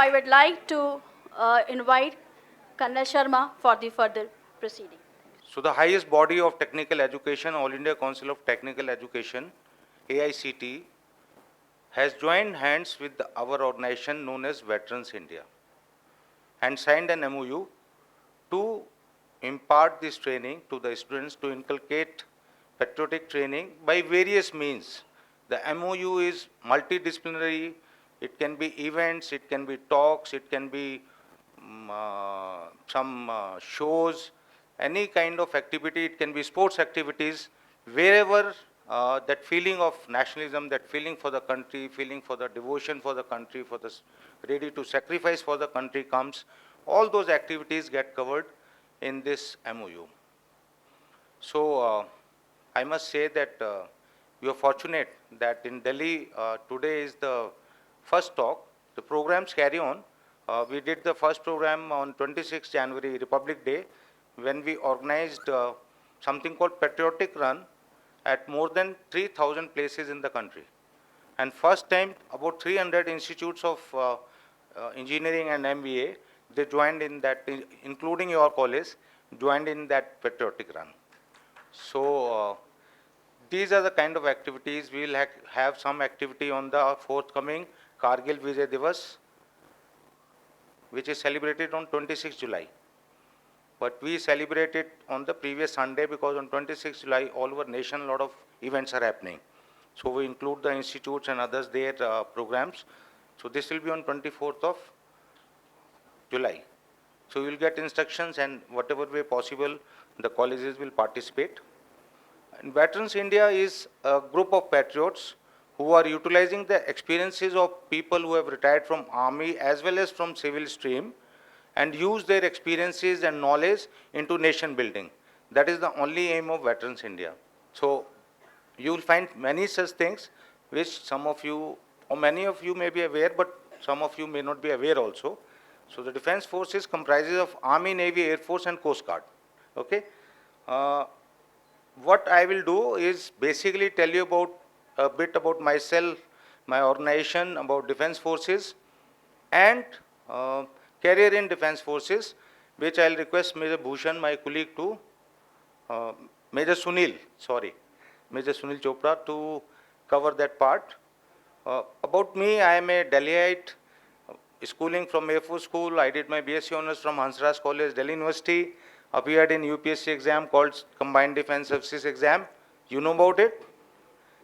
I would like to invite Kanna Sharma for the further proceeding. So the highest body of technical education, All India Council of Technical Education, AICT, has joined hands with our organization known as Veterans India and signed an MOU to impart this training to the students, to inculcate patriotic training by various means. The MOU is multidisciplinary. It can be events, it can be talks, it can be some shows, any kind of activity, it can be sports activities, wherever that feeling of nationalism, that feeling for the country, feeling for the devotion for the country, for the ready to sacrifice for the country comes, all those activities get covered in this MOU. So I must say that we are fortunate that in Delhi today is the first talk. The programs carry on. We did the first program on 26 January, Republic Day, when we organized something called Patriotic Run at more than 3,000 places in the country. And first time about 300 institutes of engineering and MBA, they joined in that, including your college, joined in that Patriotic Run. So these are the kind of activities. We will have some activity on the forthcoming Kargil Vijay Divas, which is celebrated on 26 July. But we celebrate it on the previous Sunday because on 26 July, all over nation, a lot of events are happening. So we include the institutes and others, their programs. So this will be on 24th of July. So you will get instructions, and whatever way possible, the colleges will participate. And Veterans India is a group of patriots who are utilizing the experiences of people who have retired from army as well as from civil stream, and use their experiences and knowledge into nation building. That is the only aim of Veterans India. So you will find many such things which some of you or many of you may be aware, but some of you may not be aware also. So the Defence Forces comprises of Army, Navy, Air Force and Coast Guard. Okay. What I will do is basically tell you about a bit about myself, my organization, about Defence Forces, and career in Defence Forces, which I will request Major Bhushan, my colleague, to Major Sunil Chopra, to cover that part. About me, I am a Delhiite, schooling from Air Force School. I did my BSc Honours from Hansraj College, Delhi University. Appeared in UPSC exam called Combined Defence Services exam. You know about it?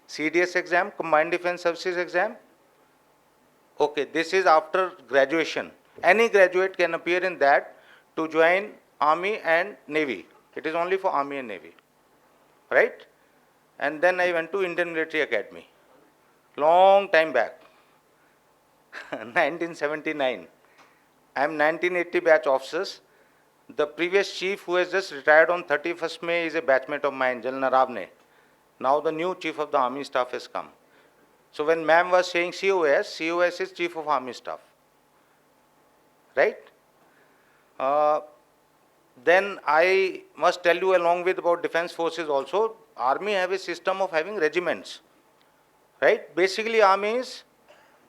CDS exam, Combined Defence Services exam. Okay, this is after graduation. Any graduate can appear in that to join Army and Navy. It is only for Army and Navy, right? And then I went to Indian Military Academy, long time back, 1979. I am 1980 batch officers. The previous chief, who has just retired on 31st May, is a batchmate of mine, Jalna Ravne. Now the new chief of the Army Staff has come. So when ma'am was saying COS, COS is Chief of Army Staff, right? Then I must tell you along with about Defence Forces also, Army have a system of having regiments, right? Basically Army is,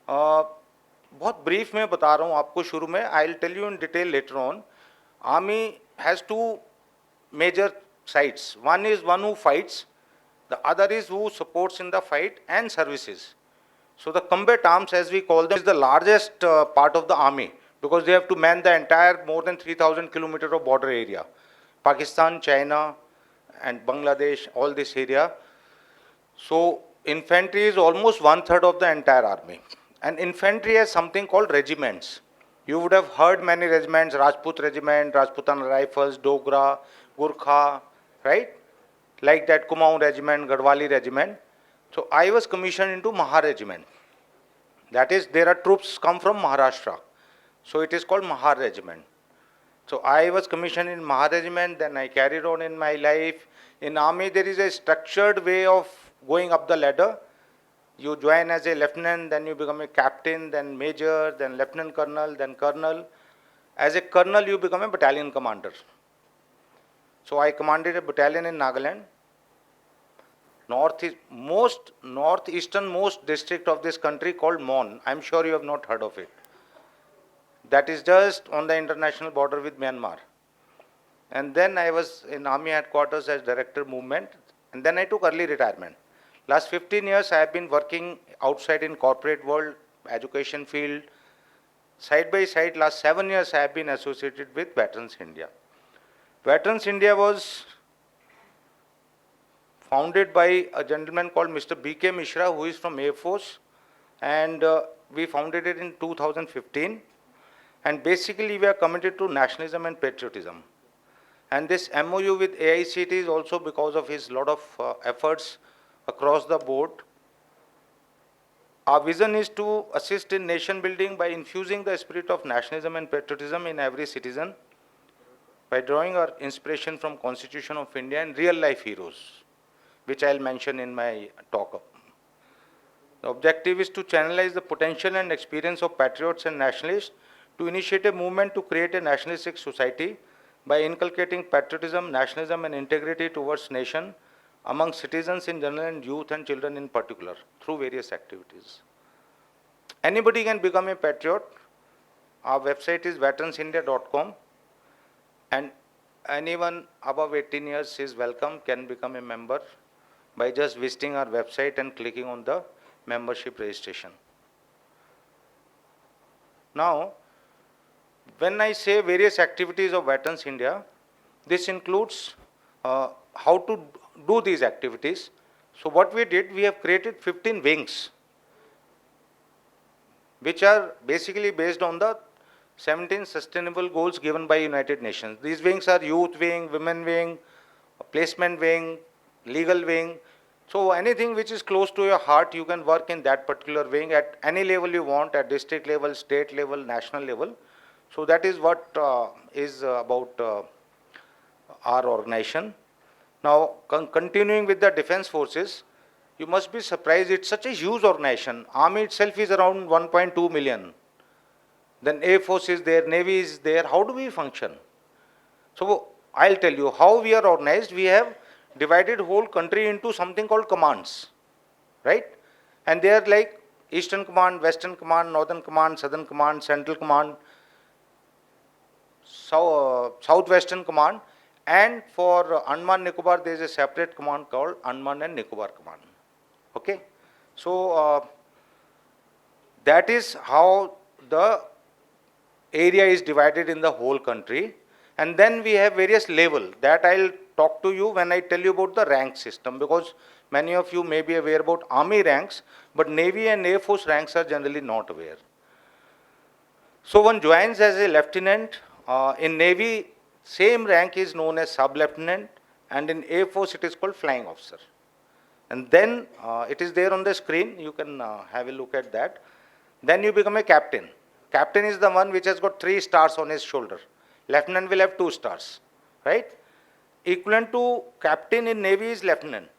बहुत brief में बता रहा हूँ आपको शुरू में, I'll tell you in detail later on. Army has two major sides. One is one who fights, the other is who supports in the fight and services. So the combat arms, as we call them, is the largest part of the army, because they have to man the entire more than 3,000 kilometers of border area. Pakistan, China and Bangladesh, all this area. So infantry is almost 1/3 of the entire army. And infantry has something called regiments. You would have heard many regiments: Rajput Regiment, Rajputana Rifles, Dogra, Gurkha, right? Like that, Kumaon Regiment, Gadwali Regiment. So I was commissioned into Maha Regiment. That is, there are troops come from Maharashtra. So it is called Maha Regiment. So I was commissioned in Maha Regiment, then I carried on in my life. In army, there is a structured way of going up the ladder. You join as a lieutenant, then you become a captain, then major, then lieutenant colonel, then colonel. As a colonel, you become a battalion commander. So I commanded a battalion in Nagaland, northeasternmost district of this country called Mon. I'm sure you have not heard of it. that is just on the international border with Myanmar. And then I was in Army headquarters as Director Movement, and then I took early retirement. Last 15 years I have been working outside in corporate world, education field. Side by side, last 7 years I have been associated with Veterans India. Veterans India was founded by a gentleman called Mr. B.K. Mishra, who is from Air Force, and we founded it in 2015. And basically we are committed to nationalism and patriotism. And this MOU with AICT is also because of his lot of efforts across the board. Our vision is to assist in nation building by infusing the spirit of nationalism and patriotism in every citizen, by drawing our inspiration from Constitution of India and real life heroes, which I'll mention in my talk. The objective is to channelize the potential and experience of patriots and nationalists to initiate a movement to create a nationalistic society by inculcating patriotism, nationalism and integrity towards nation among citizens in general and youth and children in particular through various activities. Anybody can become a patriot. Our website is veteransindia.com, and anyone above 18 years is welcome, can become a member by just visiting our website and clicking on the membership registration. Now, when I say various activities of Veterans India, this includes how to do these activities. So what we did, we have created 15 wings, which are basically based on the 17 sustainable goals given by United Nations. These wings are youth wing, women wing, placement wing, legal wing. So anything which is close to your heart, you can work in that particular wing at any level you want, at district level, state level, national level. So that is what is about our organization. Now, continuing with the defense forces, you must be surprised, it's such a huge organization. Army itself is around 1.2 million. Then Air Force is there, Navy is there. How do we function? So I'll tell you how we are organized. We have divided whole country into something called commands, right? And they are like Eastern Command, Western Command, Northern Command, Southern Command, Central Command, Southwestern Command, and for Andaman Nicobar there is a separate command called Andaman and Nicobar Command. Okay, so that is how the area is divided in the whole country. And then we have various level that I'll talk to you when I tell you about the rank system, because many of you may be aware about Army ranks, but Navy and Air Force ranks are generally not aware. So one joins as a lieutenant. In Navy, same rank is known as sub-lieutenant, and in Air Force it is called flying officer. And then it is there on the screen, you can have a look at that. Then you become a captain. Captain is the one which has got 3 stars on his shoulder. Lieutenant will have 2 stars, right? Equivalent to captain in Navy is lieutenant,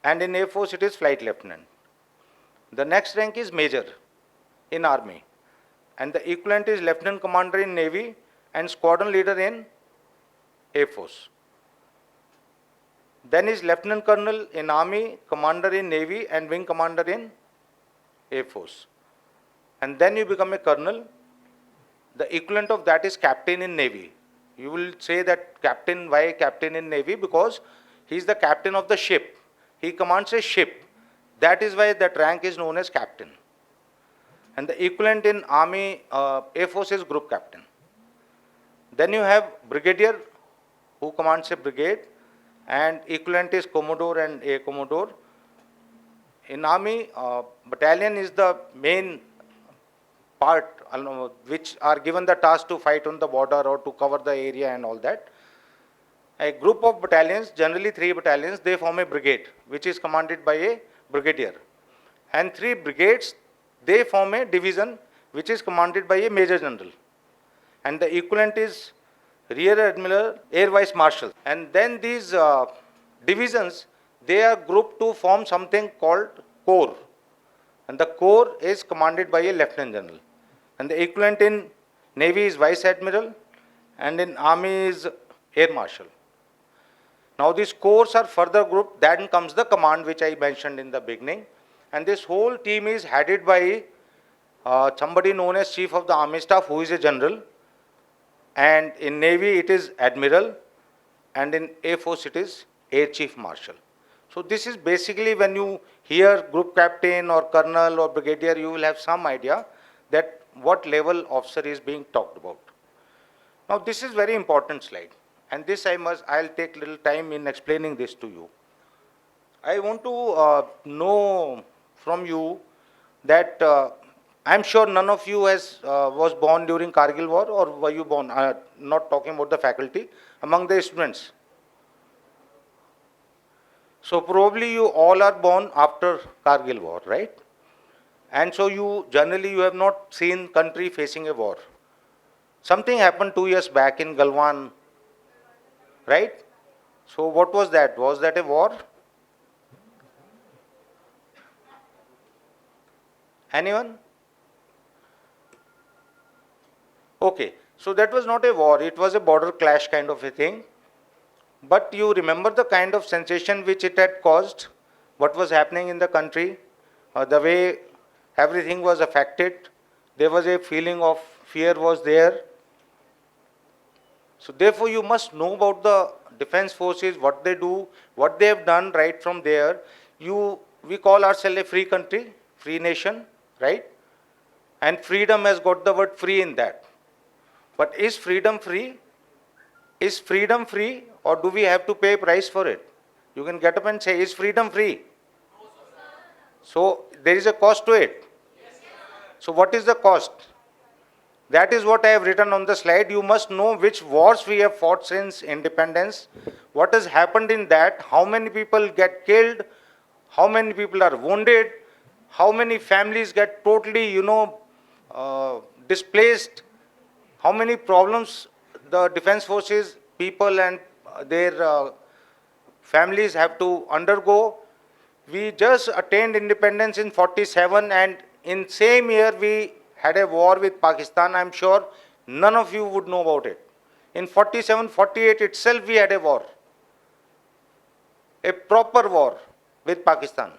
and in Air Force it is flight lieutenant. The next rank is major in Army, and the equivalent is lieutenant commander in Navy and squadron leader in Air Force. Then is lieutenant colonel in Army, commander in Navy and wing commander in Air Force. And then you become a colonel. The equivalent of that is captain in Navy. You will say that captain, why captain in Navy? Because he is the captain of the ship. He commands a ship. That is why that rank is known as captain. And the equivalent in Army, Air Force is group captain. Then you have brigadier, who commands a brigade, and equivalent is commodore and a commodore. In Army, battalion is the main part which are given the task to fight on the border or to cover the area and all that. A group of battalions, generally 3 battalions, they form a brigade which is commanded by a brigadier. And 3 brigades, they form a division which is commanded by a major general. And the equivalent is rear admiral, air vice marshal. And then these divisions, they are grouped to form something called corps. And the corps is commanded by a lieutenant general. And the equivalent in Navy is vice admiral, and in Army is air marshal. Now these corps are further grouped. Then comes the command which I mentioned in the beginning. And this whole team is headed by somebody known as Chief of the Army Staff, who is a general, and in Navy it is Admiral, and in Air Force it is Air Chief Marshal. So this is basically, when you hear Group Captain or Colonel or Brigadier, you will have some idea that what level officer is being talked about. Now this is very important slide, and this I'll take little time in explaining this to you. I want to know from you that I'm sure none of you was born during Kargil war, or were you born, not talking about the faculty, among the students. So probably you all are born after Kargil war, right? And so you have not seen country facing a war. Something happened 2 years back in Galwan, right? So what was that? Was that a war? Anyone? Okay, so that was not a war, it was a border clash kind of a thing. But you remember the kind of sensation which it had caused, what was happening in the country, the way everything was affected. There was a feeling of fear was there. So therefore you must know about the defense forces, what they do, what they have done right from there. We call ourselves a free country, free nation, right? And freedom has got the word free in that. But is freedom free? Is freedom free, or do we have to pay a price for it? You can get up and say, is freedom free? So there is a cost to it. So what is the cost? That is what I have written on the slide. You must know which wars we have fought since independence, what has happened in that, how many people get killed, how many people are wounded, how many families get totally, displaced, how many problems the defense forces, people and their families have to undergo. We just attained independence in 47, and in same year we had a war with Pakistan. I'm sure none of you would know about it. In 47, 48 itself we had a war, a proper war with Pakistan.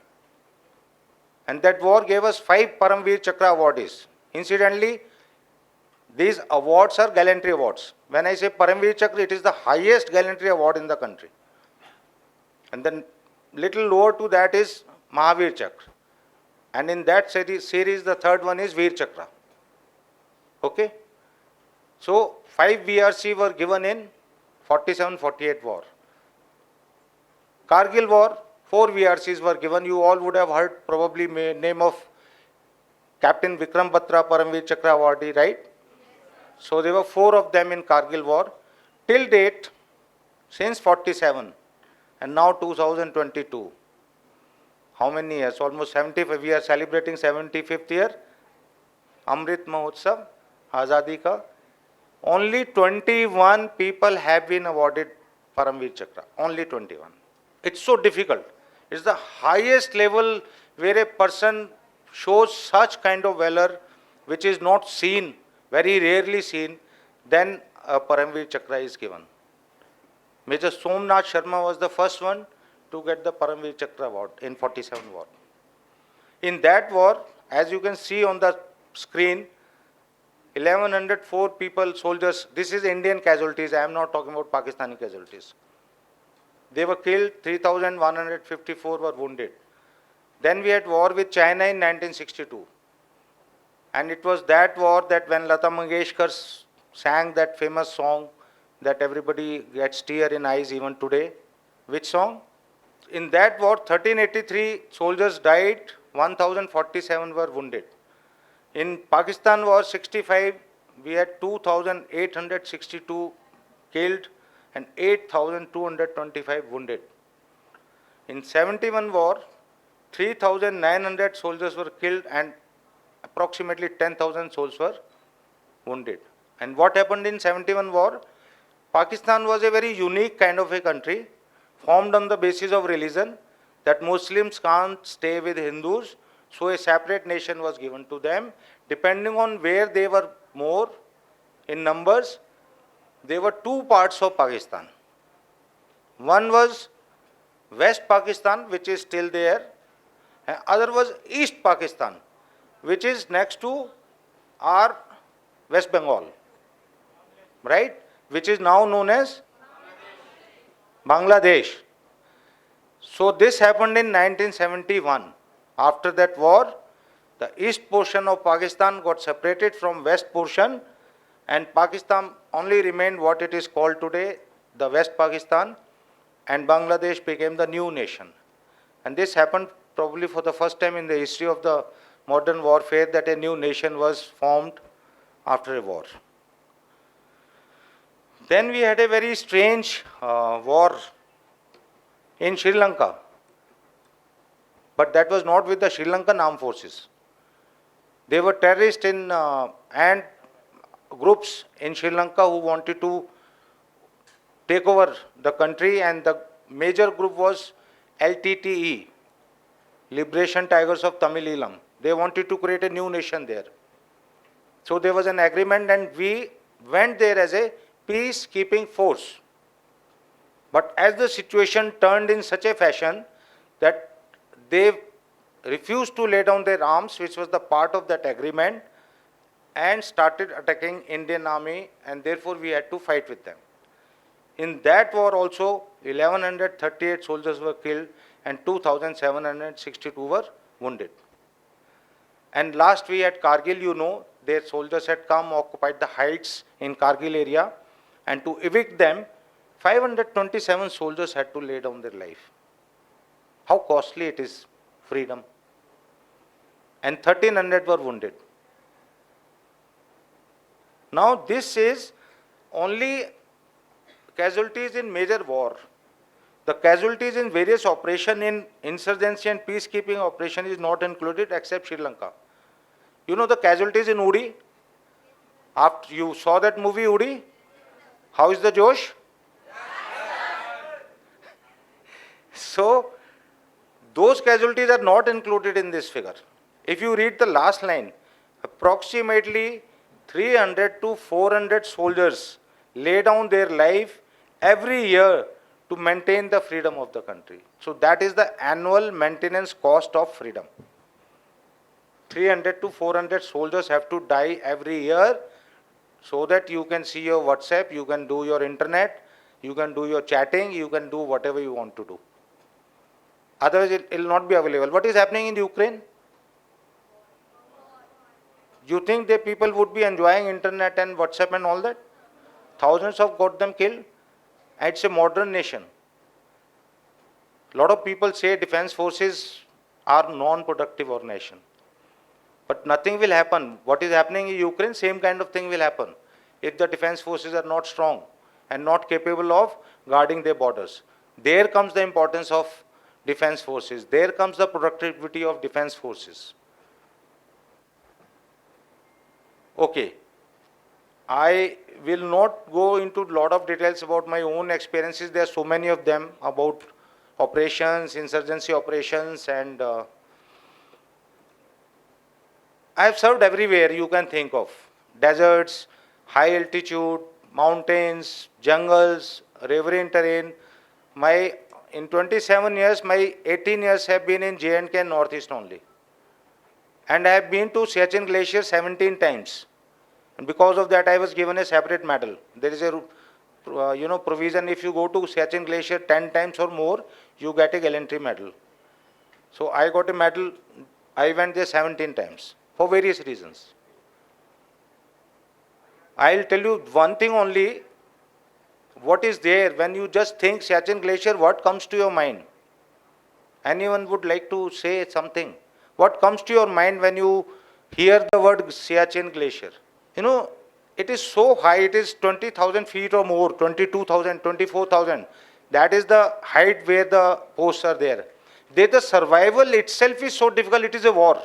And that war gave us 5 Paramveer Chakra awardees. Incidentally, these awards are gallantry awards. When I say Paramveer Chakra, it is the highest gallantry award in the country. And then little lower to that is Mahavir Chakra. And in that series, the third one is Veer Chakra. Okay? So 5 VRC were given in 47-48 war. Kargil war, 4 VRCs were given. You all would have heard probably name of Captain Vikram Batra, Paramveer Chakra awardee, right? So there were 4 of them in Kargil war. Till date, since 47 and now 2022, how many years? Almost 75. We are celebrating 75th year. Amrit Mahotsav, Azadi ka. Only 21 people have been awarded Paramveer Chakra. Only 21. It's so difficult. It's the highest level where a person shows such kind of valor which is not seen, very rarely seen, then a Paramveer Chakra is given. Major Somnath Sharma was the first one to get the Paramveer Chakra award in 47 war. In that war, as you can see on the screen, 1104 people, soldiers, this is Indian casualties, I am not talking about Pakistani casualties. They were killed, 3,154 were wounded. Then we had war with China in 1962. And it was that war that when Lata Mangeshkar sang that famous song that everybody gets tear in eyes even today. Which song? In that war, 1383 soldiers died, 1047 were wounded. In Pakistan war 65, we had 2862 killed and 8225 wounded. In 71 war, 3900 soldiers were killed and approximately 10,000 souls were wounded. And what happened in 71 war? Pakistan was a very unique kind of a country, formed on the basis of religion, that Muslims can't stay with Hindus, so a separate nation was given to them. Depending on where they were more in numbers, there were 2 parts of Pakistan. One was West Pakistan, which is still there, and other was East Pakistan, which is next to our West Bengal, right? Which is now known as Bangladesh. So this happened in 1971. After that war, the east portion of Pakistan got separated from west portion, and Pakistan only remained what it is called today, the West Pakistan, and Bangladesh became the new nation. And this happened probably for the first time in the history of the modern warfare, that a new nation was formed after a war. Then we had a very strange war in Sri Lanka, but that was not with the Sri Lankan armed forces. They were terrorists and groups in Sri Lanka who wanted to take over the country, and the major group was LTTE, Liberation Tigers of Tamil Eelam. They wanted to create a new nation there. So there was an agreement, and we went there as a peacekeeping force. But as the situation turned in such a fashion that they refused to lay down their arms, which was the part of that agreement, and started attacking Indian army, and therefore we had to fight with them. In that war also 1138 soldiers were killed and 2762 were wounded. And last we had Kargil, you know, their soldiers had come, occupied the heights in Kargil area, and to evict them 527 soldiers had to lay down their life. How costly it is, freedom. And 1300 were wounded. Now this is only casualties in major war. The casualties in various operations in insurgency and peacekeeping operation is not included except Sri Lanka. You know the casualties in Uri? After you saw that movie Uri? How is the Josh? So those casualties are not included in this figure. If you read the last line, approximately 300 to 400 soldiers lay down their life every year to maintain the freedom of the country. So that is the annual maintenance cost of freedom. 300 to 400 soldiers have to die every year so that you can see your WhatsApp, you can do your internet, you can do your chatting, you can do whatever you want to do. Otherwise it will not be available. What is happening in Ukraine? You think the people would be enjoying internet and WhatsApp and all that? Thousands have got them killed. And it's a modern nation. A lot of people say defense forces are non-productive organization. But nothing will happen. What is happening in Ukraine, same kind of thing will happen if the defense forces are not strong and not capable of guarding their borders. There comes the importance of defense forces. There comes the productivity of defense forces. Okay. I will not go into a lot of details about my own experiences. There are so many of them about operations, insurgency operations, and I have served everywhere you can think of. Deserts, high altitude, mountains, jungles, riverine terrain. In 27 years, my 18 years have been in J&K and Northeast only. And I have been to Siachen Glacier 17 times. And because of that, I was given a separate medal. There is a provision, if you go to Siachen Glacier 10 times or more, you get a gallantry medal. So I got a medal, I went there 17 times for various reasons. I'll tell you one thing only, what is there when you just think Siachen Glacier, what comes to your mind? Anyone would like to say something? What comes to your mind when you hear the word Siachen Glacier? You know, it is so high, it is 20,000 feet or more, 22,000, 24,000. That is the height where the posts are there. There the survival itself is so difficult, it is a war.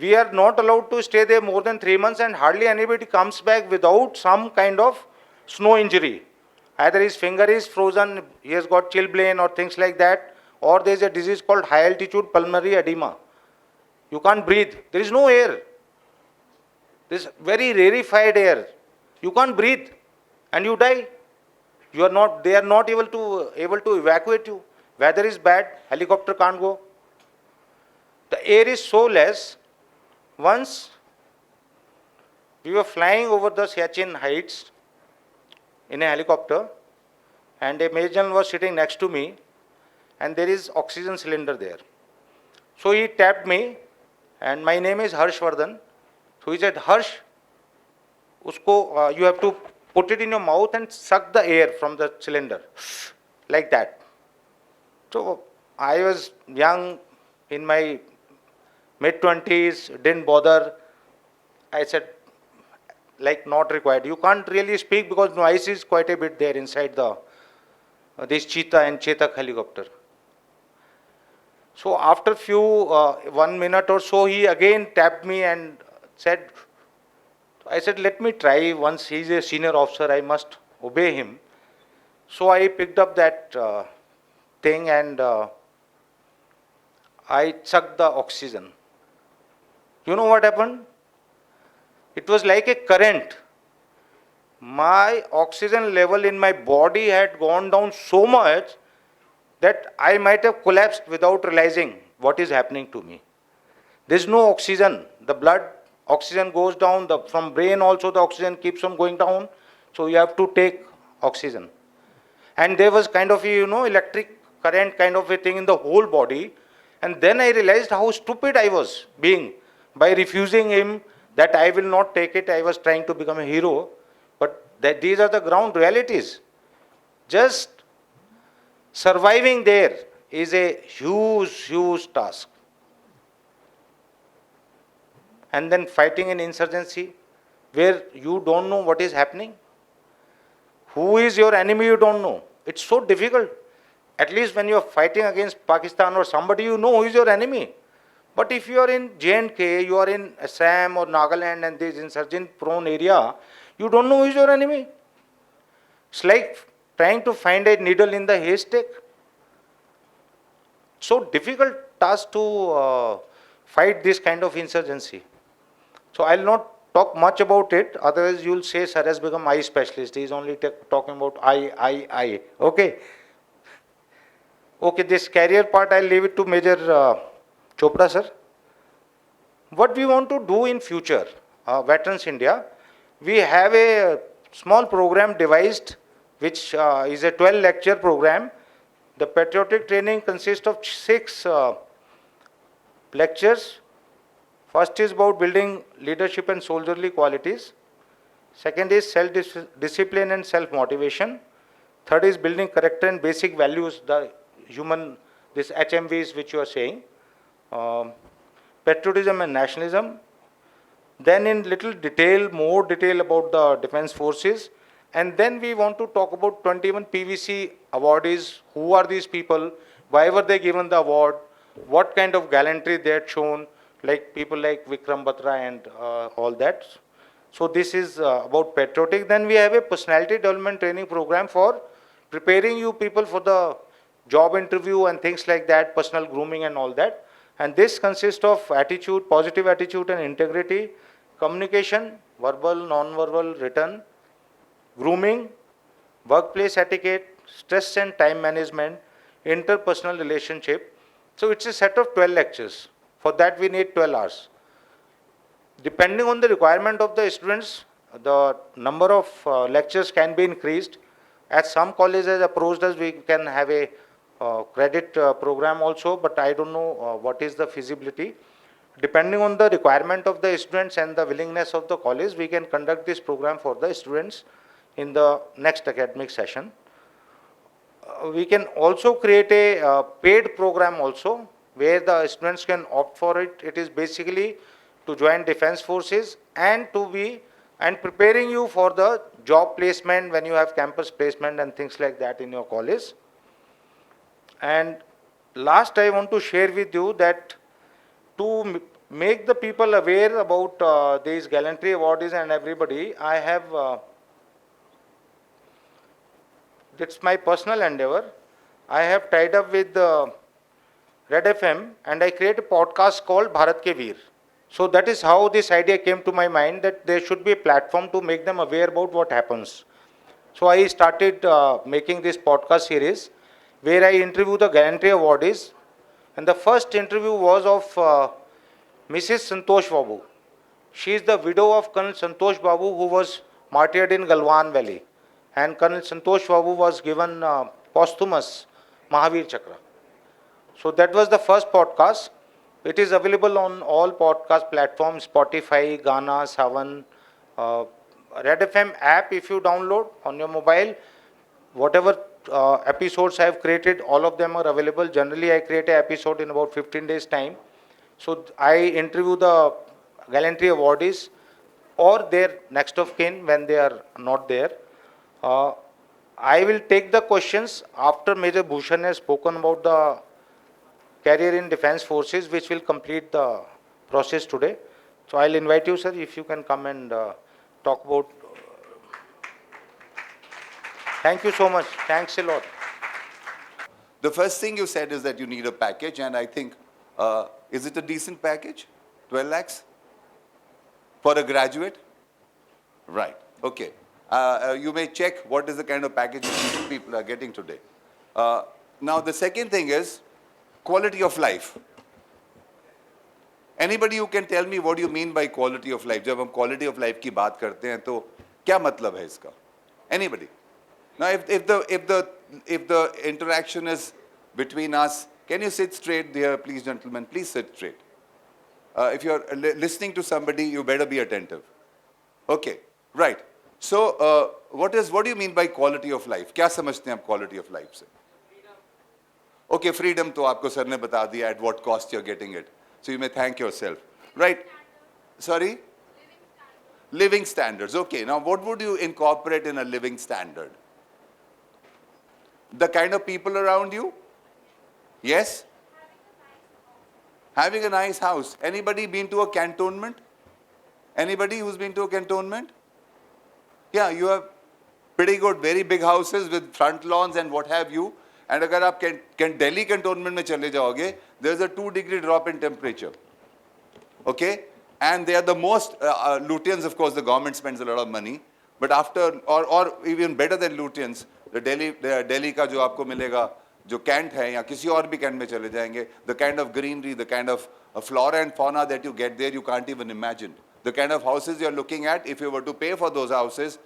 We are not allowed to stay there more than 3 months, and hardly anybody comes back without some kind of snow injury. Either his finger is frozen, he has got chilblain or things like that, or there is a disease called high altitude pulmonary edema. You can't breathe, there is no air. This very rarefied air. You can't breathe and you die. They are not able to evacuate you. Weather is bad, helicopter can't go. The air is so less Once we were flying over the Siachen heights in a helicopter, and a Major General was sitting next to me, and there is oxygen cylinder there. So he tapped me, and my name is Harshvardhan. So he said, Harsh, you have to put it in your mouth and suck the air from the cylinder, like that. So I was young, in my mid-20s, didn't bother. I said, like, not required. You can't really speak because noise is quite a bit there inside this cheetah and Chetak helicopter. So after 1 minute or so, he again tapped me and said, I said, let me try. Once he's a senior officer, I must obey him. So I picked up that thing and I sucked the oxygen. You know what happened? It was like a current. My oxygen level in my body had gone down so much that I might have collapsed without realizing what is happening to me. There is no oxygen. The blood oxygen goes down. From brain also the oxygen keeps on going down. So you have to take oxygen. And there was kind of a, electric current kind of a thing in the whole body. And then I realized how stupid I was being by refusing him that I will not take it. I was trying to become a hero. But these are the ground realities. Just surviving there is a huge, huge task. And then fighting an insurgency where you don't know what is happening. Who is your enemy, you don't know. It's so difficult. At least when you are fighting against Pakistan or somebody, you know who is your enemy. But if you are in J&K, you are in Assam or Nagaland and this insurgent-prone area, you don't know who is your enemy. It's like trying to find a needle in the haystack. So difficult task to fight this kind of insurgency. So I'll not talk much about it, otherwise you'll say sir has become I specialist. He is only talking about I. Okay. Okay, this career part I'll leave it to Major Chopra sir. What we want to do in future, Veterans India, we have a small program devised which is a 12 lecture program. The patriotic training consists of 6 lectures. First is about building leadership and soldierly qualities. Second is self-discipline and self-motivation. Third is building character and basic values, the human, this HMVs which you are saying. Patriotism and nationalism. Then in little detail, more detail about the defense forces. And then we want to talk about 21 PVC awardees. Who are these people? Why were they given the award? What kind of gallantry they had shown? Like people like Vikram Batra and all that. So this is about patriotic. Then we have a personality development training program for preparing you people for the job interview and things like that, personal grooming and all that. And this consists of attitude, positive attitude and integrity, communication, verbal, non-verbal, written, grooming, workplace etiquette, stress and time management, interpersonal relationship. So it's a set of 12 lectures. For that we need 12 hours. Depending on the requirement of the students, the number of lectures can be increased. As some colleges approached us, we can have a credit program also, but I don't know what is the feasibility. Depending on the requirement of the students and the willingness of the college, we can conduct this program for the students in the next academic session. We can also create a paid program also, where the students can opt for it. It is basically to join defense forces and preparing you for the job placement when you have campus placement and things like that in your college. And last I want to share with you that to make the people aware about these gallantry awardees and everybody, I have, it's my personal endeavor, I have tied up with Red FM and I create a podcast called Bharat Ke Veer. So that is how this idea came to my mind, that there should be a platform to make them aware about what happens. So I started making this podcast series where I interview the gallantry awardees. And the first interview was of Mrs. Santosh Babu. She is the widow of Colonel Santosh Babu, who was martyred in Galwan Valley. And Colonel Santosh Babu was given posthumous Mahavir Chakra. So that was the first podcast. It is available on all podcast platforms, Spotify, Ghana, Savan, uh, Red FM app if you download on your mobile. Whatever episodes I have created, all of them are available. Generally, I create an episode in about 15 days time. So I interview the gallantry awardees or their next of kin when they are not there. Uh, I will take the questions after Major Bhushan has spoken about the career in defense forces, which will complete the process today. So I'll invite you, sir, if you can come and talk about. Thank you so much. Thanks a lot. The first thing you said is that you need a package, and I think, is it a decent package? 12 lakhs? For a graduate? Right, okay. You may check what is the kind of package people are getting today. Now, the second thing is quality of life. Anybody who can tell me what do you mean by quality of life? जब हम quality of life की बात करते हैं तो क्या मतलब है इसका? Anybody? Now, if the interaction is between us, can you sit straight there, please, gentlemen? Please sit straight. If you're listening to somebody, you better be attentive. Okay, right. So, what do you mean by quality of life? क्या समझते हैं आप quality of life से? Okay, freedom तो आपको sir ने बता दिया at what cost you're getting it. So you may thank yourself. Right? Sorry? Living standards. Okay, now what would you incorporate in a living standard? The kind of people around you? Yes? Having a nice house. Anybody been to a cantonment? Anybody who's been to a cantonment? Yeah, you have pretty good, very big houses with front lawns and what have you. And अगर आप Delhi cantonment में चले जाओगे, there's a 2-degree drop in temperature. Okay? And they are the most, Lutyens, of course, the government spends a lot of money. But after, or even better than Lutyens, the Delhi का जो आपको मिलेगा, जो Kent है, या किसी और भी Kent में चले जाएंगे, the kind of greenery, the kind of flora and fauna that you get there, you can't even imagine. The kind of houses you're looking at, if you were to pay for those houses,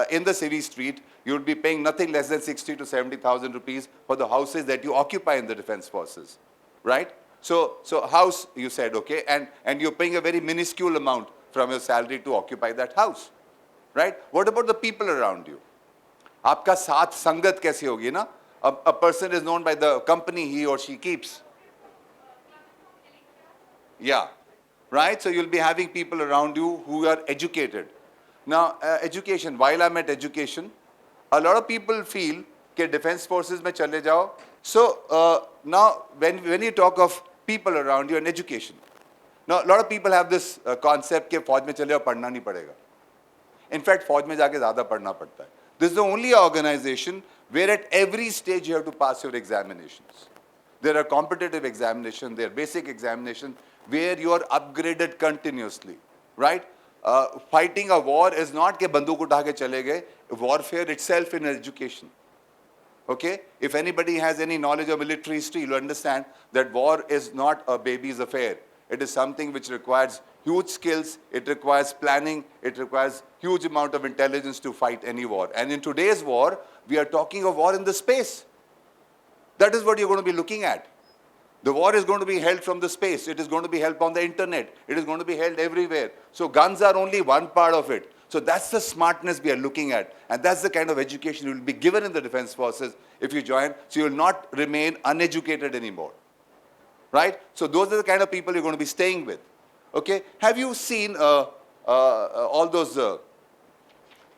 in the city street, you would be paying nothing less than 60 to 70,000 rupees for the houses that you occupy in the defense forces, right? So house, you said, okay, and you're paying a very minuscule amount from your salary to occupy that house, right? What about the people around you? आपका साथ संगत कैसी होगी ना? A person is known by the company he or she keeps. Yeah, right? So you'll be having people around you who are educated. Now, education, while I'm at education, a lot of people feel that defense forces mein chale jao. So, now, when you talk of people around you and education, now, a lot of people have this concept that फौज में चले जाओ पढ़ना नहीं पड़ेगा. In fact, फौज में जाके ज़्यादा पढ़ना पड़ता है. This is the only organization where at every stage you have to pass your examinations. There are competitive examinations, there are basic examinations where you are upgraded continuously, right? Fighting a war is not कि बंदूक उठा के चले गए. Warfare itself in education. Okay? If anybody has any knowledge of military history, you'll understand that war is not a baby's affair. It is something which requires huge skills, it requires planning, it requires huge amount of intelligence to fight any war. And in today's war, we are talking of war in the space. That is what you're going to be looking at. The war is going to be held from the space. It is going to be held on the internet. It is going to be held everywhere. So guns are only one part of it. So that's the smartness we are looking at. And that's the kind of education you will be given in the defense forces if you join. So you will not remain uneducated anymore. Right? So those are the kind of people you're going to be staying with. Okay? Have you seen all those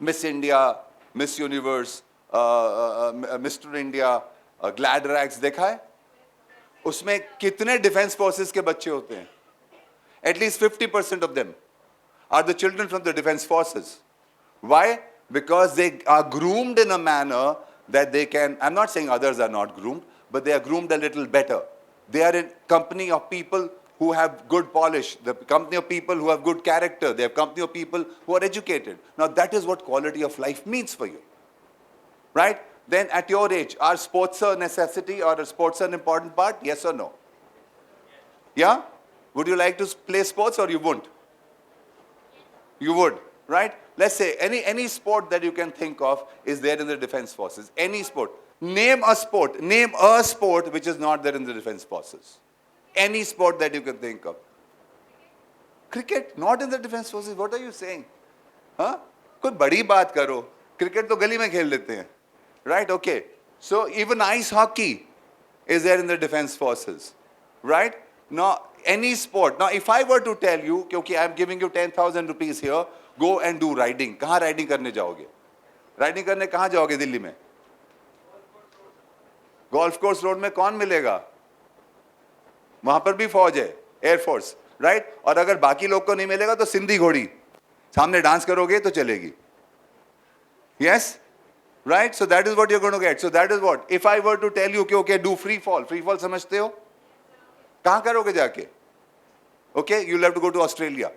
Miss India, Miss Universe, Mr. India, Glad Rags देखा है? उसमें कितने defense forces के बच्चे होते हैं? At least 50% of them are the children from the defense forces. Why? Because they are groomed in a manner that they can, I'm not saying others are not groomed, but they are groomed a little better. They are in company of people who have good polish, the company of people who have good character, they have company of people who are educated. Now that is what quality of life means for you. Right? Then at your age, are sports a necessity or are sports an important part? Yes or no? Yeah? Would you like to play sports or you wouldn't? You would, right? Let's say any sport that you can think of is there in the defense forces. Any sport. Name a sport which is not there in the defense forces. Any sport that you can think of. Cricket, not in the defense forces. What are you saying? Huh? कोई बड़ी बात करो. Cricket तो गली में खेल लेते हैं. Right? Okay. So even ice hockey is there in the defense forces. Right? Now, any sport. Now, if I were to tell you, okay, I'm giving you 10,000 rupees here, go and do riding. कहाँ riding करने जाओगे? Riding करने कहाँ जाओगे दिल्ली में? Golf course road में कौन मिलेगा? वहाँ पर भी फौज है, Air Force, right? और अगर बाकी लोग को नहीं मिलेगा तो सिंधी घोड़ी. सामने डांस करोगे तो चलेगी. Yes? Right? So that is what you're going to get. So that is what. If I were to tell you, okay, do free fall समझते हो? कहाँ करोगे जाके? Okay, you'll have to go to Australia.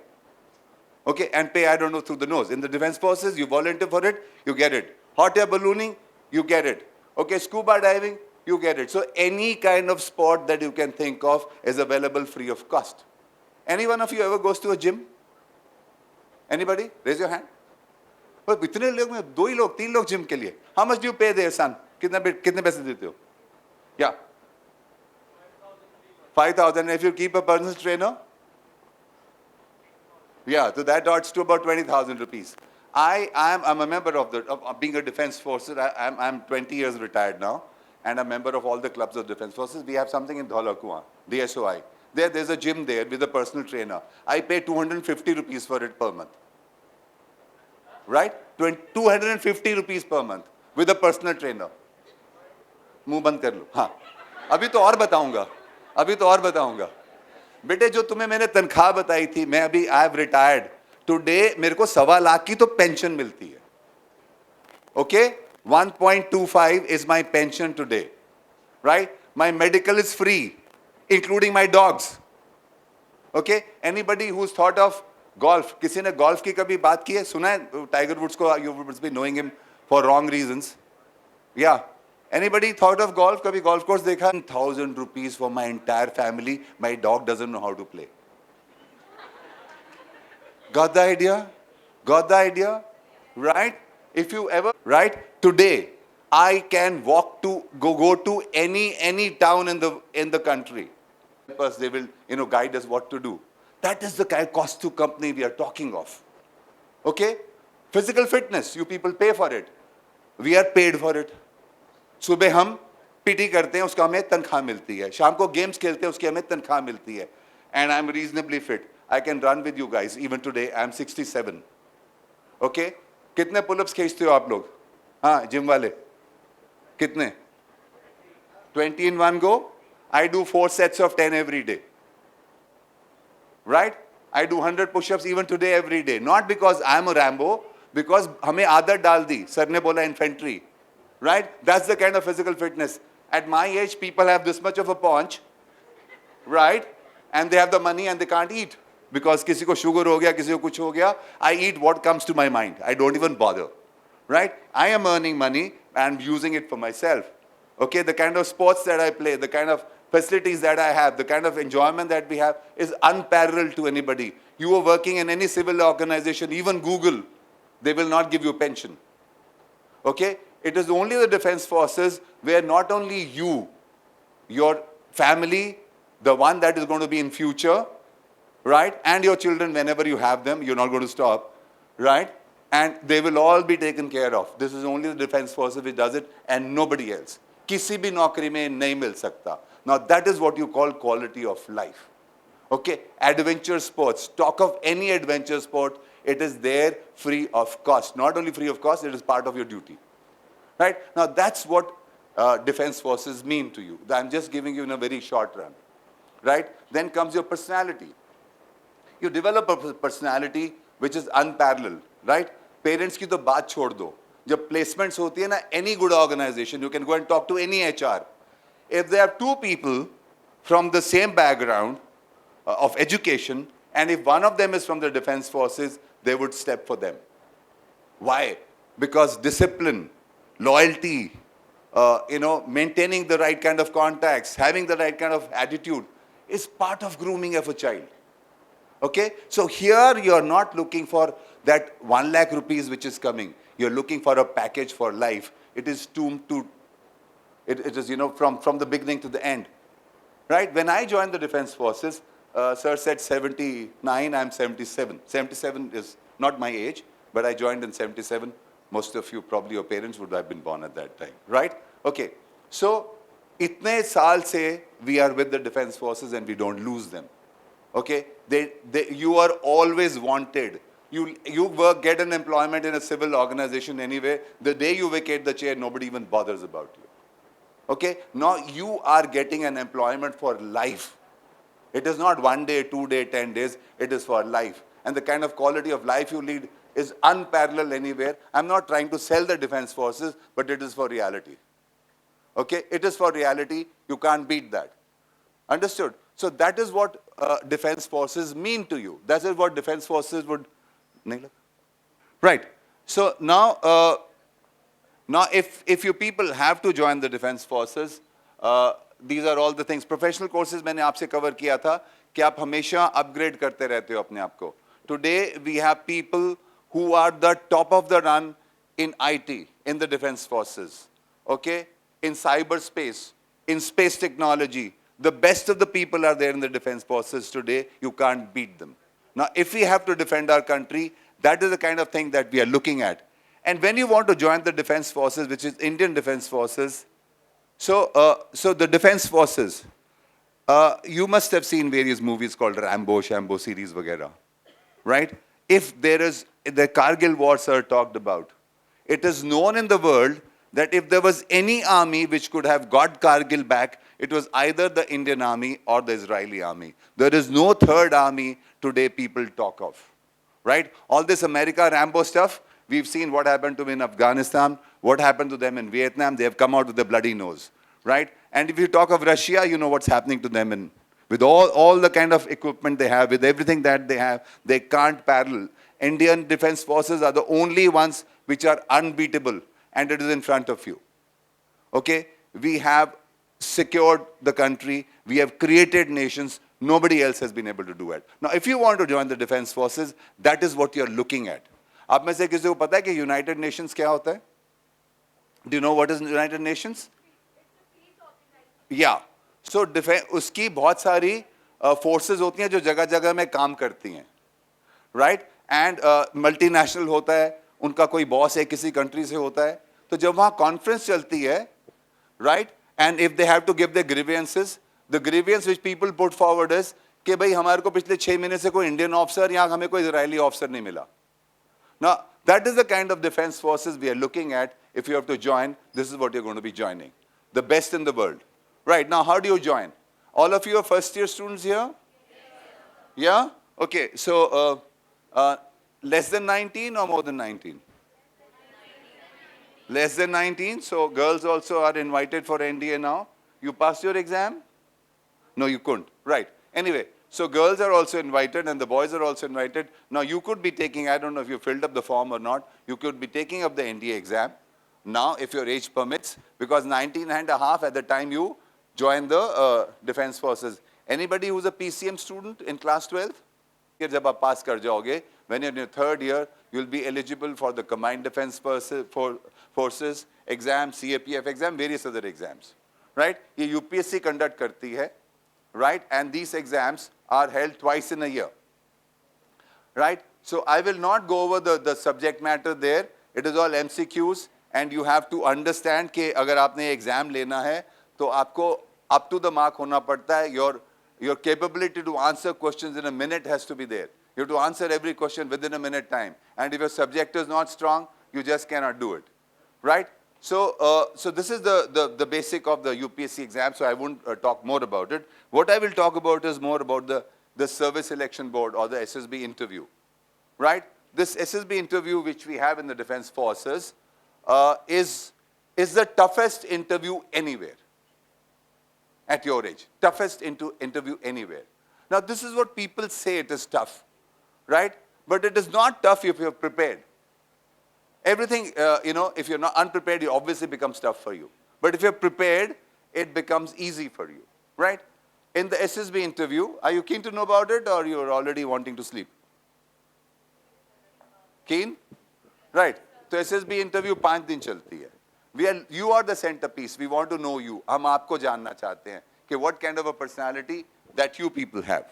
Okay, and pay, I don't know, through the nose. In the defense forces, you volunteer for it, you get it. Hot air ballooning, you get it. Okay, scuba diving, you get it. So any kind of sport that you can think of is available free of cost. Any one of you ever goes to a gym? Anybody? Raise your hand. But इतने लोग में 2 ही लोग 3 लोग gym के लिए. How much do you pay there, son? कितने पैसे देते हो? Yeah. 5,000 if you keep a personal trainer? Yeah, so that adds to about 20,000 rupees. I'm a member of being a defense forces. I'm 20 years retired now, and a member of all the clubs of defense forces. We have something in Dhaulakua, DSOI. There's a gym there with a personal trainer. I pay 250 rupees for it per month. Right? 250 rupees per month with a personal trainer. मुंह बंद कर लो. हाँ. अभी तो और बताऊंगा. बेटे जो तुम्हें मैंने तनख्वाह बताई थी, मैं अभी आई हैव रिटायर्ड. टुडे मेरे को 1.25 लाख की तो पेंशन मिलती है. Okay? 1.25 is my pension today. Right? My medical is free, including my dogs. Okay? Anybody who's thought of golf? किसी ने golf की कभी बात की है? सुना है टाइगर वुड्स को? You would be knowing him for wrong reasons. Yeah. Anybody thought of golf? कभी golf course देखा? 1,000 rupees for my entire family. My dog doesn't know how to play. Got the idea? Got the idea? Right? If you ever, right? Today, I can walk to, go to any town in the country. Because they will, guide us what to do. That is the kind of cost to company we are talking of. Okay? Physical fitness, you people pay for it. We are paid for it. सुबह हम PT करते हैं, उसका हमें तनख्वाह मिलती है. शाम को गेम्स खेलते हैं, उसकी हमें तनख्वाह मिलती है. And I'm reasonably fit. I can run with you guys. Even today, I'm 67. Okay? कितने पुल-अप्स खींचते हो आप लोग? हाँ, जिम वाले. कितने? 20 in one go. I do 4 sets of 10 every day. Right? I do 100 push-ups even today every day. Not because I'm a Rambo, because हमें आदत डाल दी. सर ने बोला infantry. Right? That's the kind of physical fitness. At my age, people have this much of a paunch, right? And they have the money and they can't eat. Because किसी को sugar हो गया, किसी को कुछ हो गया. I eat what comes to my mind. I don't even bother. Right? I am earning money and using it for myself. Okay? The kind of sports that I play, the kind of facilities that I have, the kind of enjoyment that we have is unparalleled to anybody. You are working in any civil organization, even Google, they will not give you a pension. Okay? It is only the defense forces where not only you, your family, the one that is going to be in future, right, and your children whenever you have them, you're not going to stop, right, and they will all be taken care of. This is only the defense forces which does it and nobody else. किसी भी नौकरी में नहीं मिल सकता. Now that is what you call quality of life. Okay, adventure sports. Talk of any adventure sport, it is there free of cost. Not only free of cost, it is part of your duty. Right? Now that's what defense forces mean to you. I'm just giving you in a very short run. Right? Then comes your personality. You develop a personality which is unparalleled. Right? Parents की तो बात छोड़ दो. जब placements होती है ना, any good organization, you can go and talk to any HR. If there are 2 people from the same background of education, and if one of them is from the defense forces, they would step for them. Why? Because discipline, loyalty, maintaining the right kind of contacts, having the right kind of attitude, is part of grooming of a child. Okay? So here you are not looking for that 1 lakh rupees which is coming. You're looking for a package for life. It is it is, from the beginning to the end. Right? When I joined the Defense Forces, sir said 79, I'm 77. 77 is not my age, but I joined in 77. Most of you, probably your parents would have been born at that time. Right? Okay. So, itne saal se we are with the Defense Forces and we don't lose them. Okay? You are always wanted. You get an employment in a civil organization anyway. The day you vacate the chair, nobody even bothers about you. Okay? Now you are getting an employment for life. It is not 1 day, 2 day, 10 days. It is for life. And the kind of quality of life you lead is unparalleled anywhere. I'm not trying to sell the Defense Forces, but it is for reality. Okay? It is for reality. You can't beat that. Understood? So that is what Defense Forces mean to you. That is what Defense Forces would... Right. So now... Now, if you people have to join the Defense Forces, these are all the things. Professional courses मैंने आपसे cover किया था कि आप हमेशा upgrade करते रहते हो अपने आप को. Today, we have people who are the top of the run in IT, in the Defense Forces, okay? In cyberspace, in space technology. The best of the people are there in the Defense Forces today. You can't beat them. Now, if we have to defend our country, that is the kind of thing that we are looking at. And when you want to join the Defense Forces, which is Indian Defense Forces, so the Defense Forces, you must have seen various movies called Rambo, Shambo series, vagera, right? If there is, the Kargil War, sir, talked about, it is known in the world that if there was any army which could have got Kargil back, it was either the Indian army or the Israeli army. There is no third army today people talk of, right? All this America Rambo stuff, we've seen what happened to them in Afghanistan, what happened to them in Vietnam. They have come out with a bloody nose, right? And if you talk of Russia, you know what's happening to them with all the kind of equipment they have, with everything that they have, they can't parallel. Indian Defense Forces are the only ones which are unbeatable, and it is in front of you. Okay? We have secured the country. We have created nations. Nobody else has been able to do it. Now, if you want to join the Defense Forces, that is what you're looking at. आप में से किसी को पता है कि United Nations क्या होता है? Do you know what is United Nations? Yeah. So उसकी बहुत सारी forces होती हैं जो जगह जगह में काम करती हैं, right? And multinational होता है, उनका कोई boss है किसी country से होता है, तो जब वहाँ conference चलती है, right? And if they have to give their grievances, the grievance which people put forward is कि भाई हमारे को पिछले 6 महीने से कोई Indian officer या हमें कोई Israeli officer नहीं मिला. Now, that is the kind of defense forces we are looking at. If you have to join, this is what you're going to be joining. The best in the world. Right, now how do you join? All of you are first year students here? Yeah? Okay, so less than 19 or more than 19? Less than 19, so girls also are invited for NDA now. You passed your exam? No, you couldn't. Right, anyway. So girls are also invited and the boys are also invited. Now you could be taking, I don't know if you filled up the form or not, you could be taking up the NDA exam now if your age permits, because 19 and a half at the time you join the Defense Forces. Anybody who's a PCM student in class 12? When you're in your third year, you'll be eligible for the Combined Defense Forces exam, CAPF exam, various other exams. Right? ये UPSC conduct करती है. Right? And these exams are held twice in a year. Right? So I will not go over the subject matter there. It is all MCQs and you have to understand कि अगर आपने exam लेना है तो आपको up to the mark होना पड़ता है. Your capability to answer questions in a minute has to be there. You have to answer every question within a minute time. And if your subject is not strong, you just cannot do it. Right? So, so this is the basic of the UPSC exam, so I won't talk more about it. What I will talk about is more about the Service Selection Board or the SSB interview, right? This SSB interview which we have in the Defense Forces is the toughest interview anywhere at your age. Toughest interview anywhere. Now this is what people say it is tough, right? But it is not tough if you're prepared. Everything, if you're not unprepared, it obviously becomes tough for you. But if you're prepared, it becomes easy for you, right? in the SSB interview, are you keen to know about it or you're already wanting to sleep? Keen? Right. So SSB interview 5 दिन चलती है. You are the centerpiece. We want to know you. हम आपको जानना चाहते हैं कि what kind of a personality that you people have.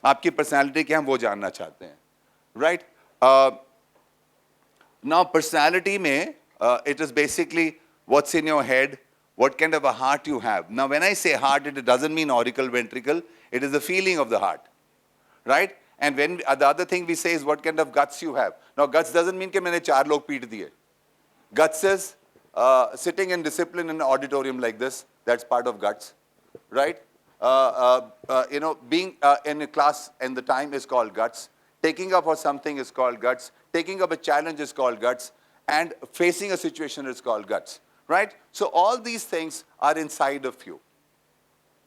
आपकी personality क्या हम वो जानना चाहते हैं. Right? Now personality में it is basically what's in your head, what kind of a heart you have. Now when I say heart, it doesn't mean auricle ventricle. It is the feeling of the heart. Right? And when the other thing we say is what kind of guts you have. Now guts doesn't mean कि मैंने 4 लोग पीट दिए. Guts is sitting in discipline in an auditorium like this. That's part of guts, right? You know, being in a class and the time is called guts. Taking up for something is called guts. Taking up a challenge is called guts. And facing a situation is called guts, right? So all these things are inside of you.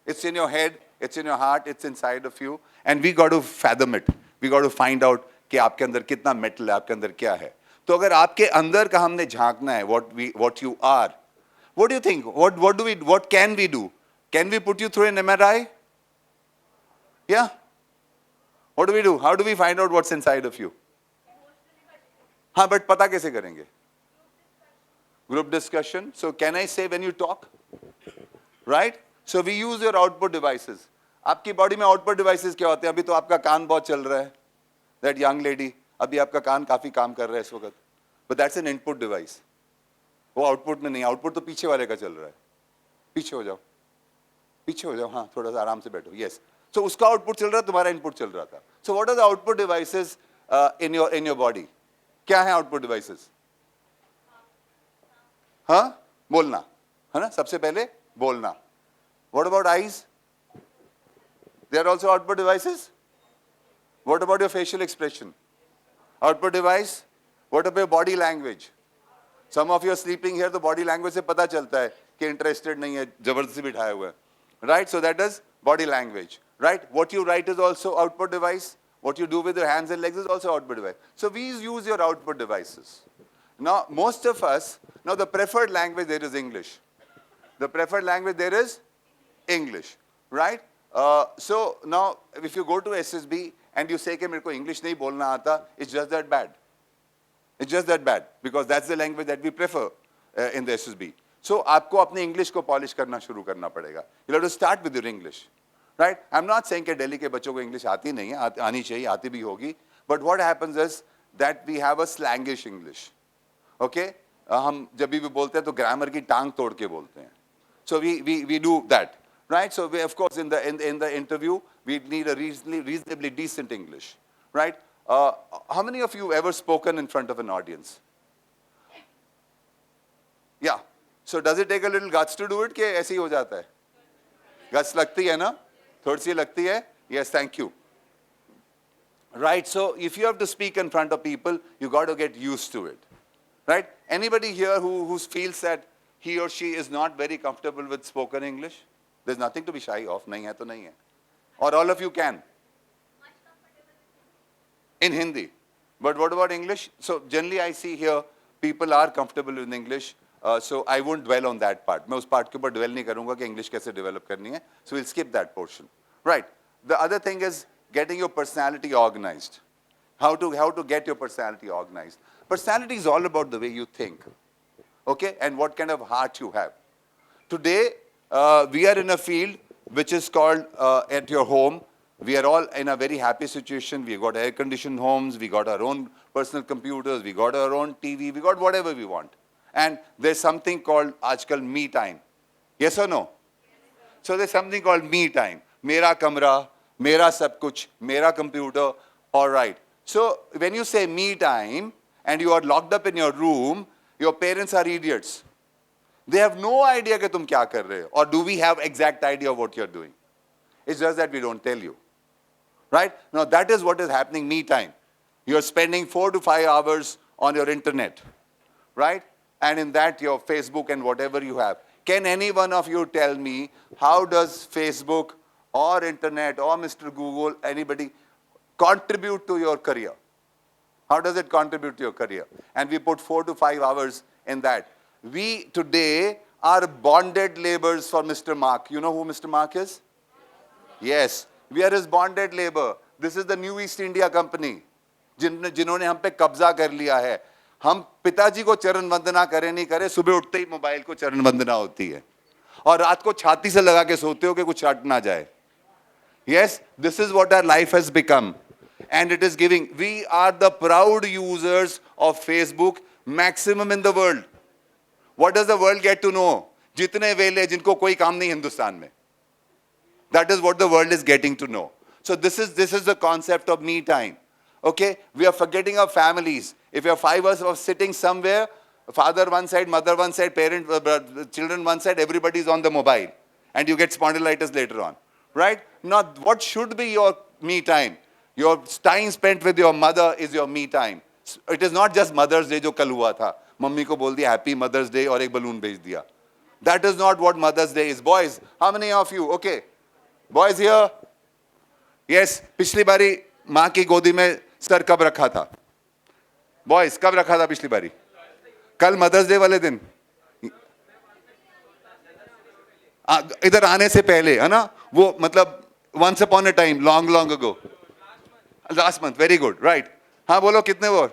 It's in your head, it's in your heart, it's inside of you. And we got to fathom it. We got to find out कि आपके अंदर कितना metal है, आपके अंदर क्या है. तो अगर आपके अंदर का हमने झांकना है, what you are, what do you think? What can we do? Can we put you through an MRI? Yeah? What do we do? How do we find out what's inside of you? हाँ, but पता कैसे करेंगे? Group discussion. So can I say when you talk? Right? So we use your output devices. आपकी body में output devices क्या होते हैं? अभी तो आपका कान बहुत चल रहा है. That young lady, अभी आपका कान काफी काम कर रहा है इस वक्त. But that's an input device. वो आउटपुट में नहीं, आउटपुट तो पीछे वाले का चल रहा है. पीछे हो जाओ, पीछे हो जाओ, हाँ थोड़ा सा आराम से बैठो. Yes. So उसका आउटपुट चल रहा है, तुम्हारा इनपुट चल रहा था. So what are the output devices in your body? क्या है आउटपुट डिवाइसेस? हाँ, बोलना है ना, सबसे पहले बोलना. What about eyes? They are also output devices. What about your facial expression? Output device. What about your body language? Some of you are sleeping here, तो body language से पता चलता है कि interested नहीं है, जबरदस्ती बिठाए हुए. Right? So that is body language. Right? What you write is also output device. What you do with your hands and legs is also output device. So we use your output devices. Now most of us, now the preferred language there is English. The preferred language there is English. Right? So now if you go to SSB and you say कि मेरे को English नहीं बोलना आता, it's just that bad. It's just that bad because that's the language that we prefer in the SSB. So आपको अपने English को polish करना शुरू करना पड़ेगा. You'll have to start with your English. Right? I'm not saying कि दिल्ली के बच्चों को English आती नहीं है, आनी चाहिए, आती भी होगी. But what happens is that we have a slangish English. Okay? हम जब भी बोलते हैं तो grammar की टांग तोड़ के बोलते हैं. So we do that. Right? So we, of course in the interview we need a reasonably decent English. Right? How many of you ever spoken in front of an audience? Yeah. So does it take a little guts to do it? कि ऐसे ही हो जाता है? Guts लगती है ना? थोड़ी सी लगती है? Yes, thank you. Right. So if you have to speak in front of people, you got to get used to it. Right? Anybody here who feels that he or she is not very comfortable with spoken English? There's nothing to be shy of. नहीं है तो नहीं है. Or all of you can. In Hindi. But what about English? So generally I see here people are comfortable with English. So I won't dwell on that part. मैं उस part के ऊपर dwell नहीं करूँगा कि English कैसे develop करनी है. So we'll skip that portion. Right. The other thing is getting your personality organized. How to get your personality organized. Personality is all about the way you think. Okay? And what kind of heart you have. Today, we are in a field which is called at your home. We are all in a very happy situation. We got air-conditioned homes. We got our own personal computers. We got our own TV. We got whatever we want. And there's something called आजकल me time. Yes or no? So there's something called me time. मेरा कमरा, मेरा सब कुछ, मेरा computer. All right. So when you say me time and you are locked up in your room, your parents are idiots. They have no idea कि तुम क्या कर रहे हो. Or do we have exact idea of what you're doing? It's just that we don't tell you. Right? Now that is what is happening me time. You're spending 4 to 5 hours on your internet. Right? And in that your Facebook and whatever you have. Can any one of you tell me how does Facebook or internet or Mr. Google, anybody contribute to your career? How does it contribute to your career? And we put 4 to 5 hours in that. We today are bonded laborers for Mr. Mark. You know who Mr. Mark is? Yes, we are his bonded labor. This is the new East India Company. जिन्होंने हम पे कब्जा कर लिया है. हम पिताजी को चरण वंदना करें नहीं करें, सुबह उठते ही मोबाइल को चरण वंदना होती है और रात को छाती से लगा के सोते हो कि कुछ छट ना जाए. Yes, this is what our life has become. And it is giving. We are the proud users of Facebook, maximum in the world. What does the world get to know? जितने वेले जिनको कोई काम नहीं हिंदुस्तान में. That is what the world is getting to know. So this is the concept of me time. Okay, we are forgetting our families. If you have 5 of us sitting somewhere, father one side, mother one side, parent, children one side, everybody is on the mobile, and you get spondylitis later on, right? Now, what should be your me time? Your time spent with your mother is your me time. It is not just Mother's Day जो कल हुआ था. Mummy को बोल दिया Happy Mother's Day और एक balloon भेज दिया. That is not what Mother's Day is. Boys, how many of you? Okay, boys here. Yes, पिछली बारी माँ की गोदी में सर कब रखा था? Boys, कब रखा था पिछली बारी? कल मदर्स डे वाले दिन. इधर आने से पहले है ना, वो मतलब once upon a time, long ago. Last month, very good, right? हाँ बोलो कितने वो?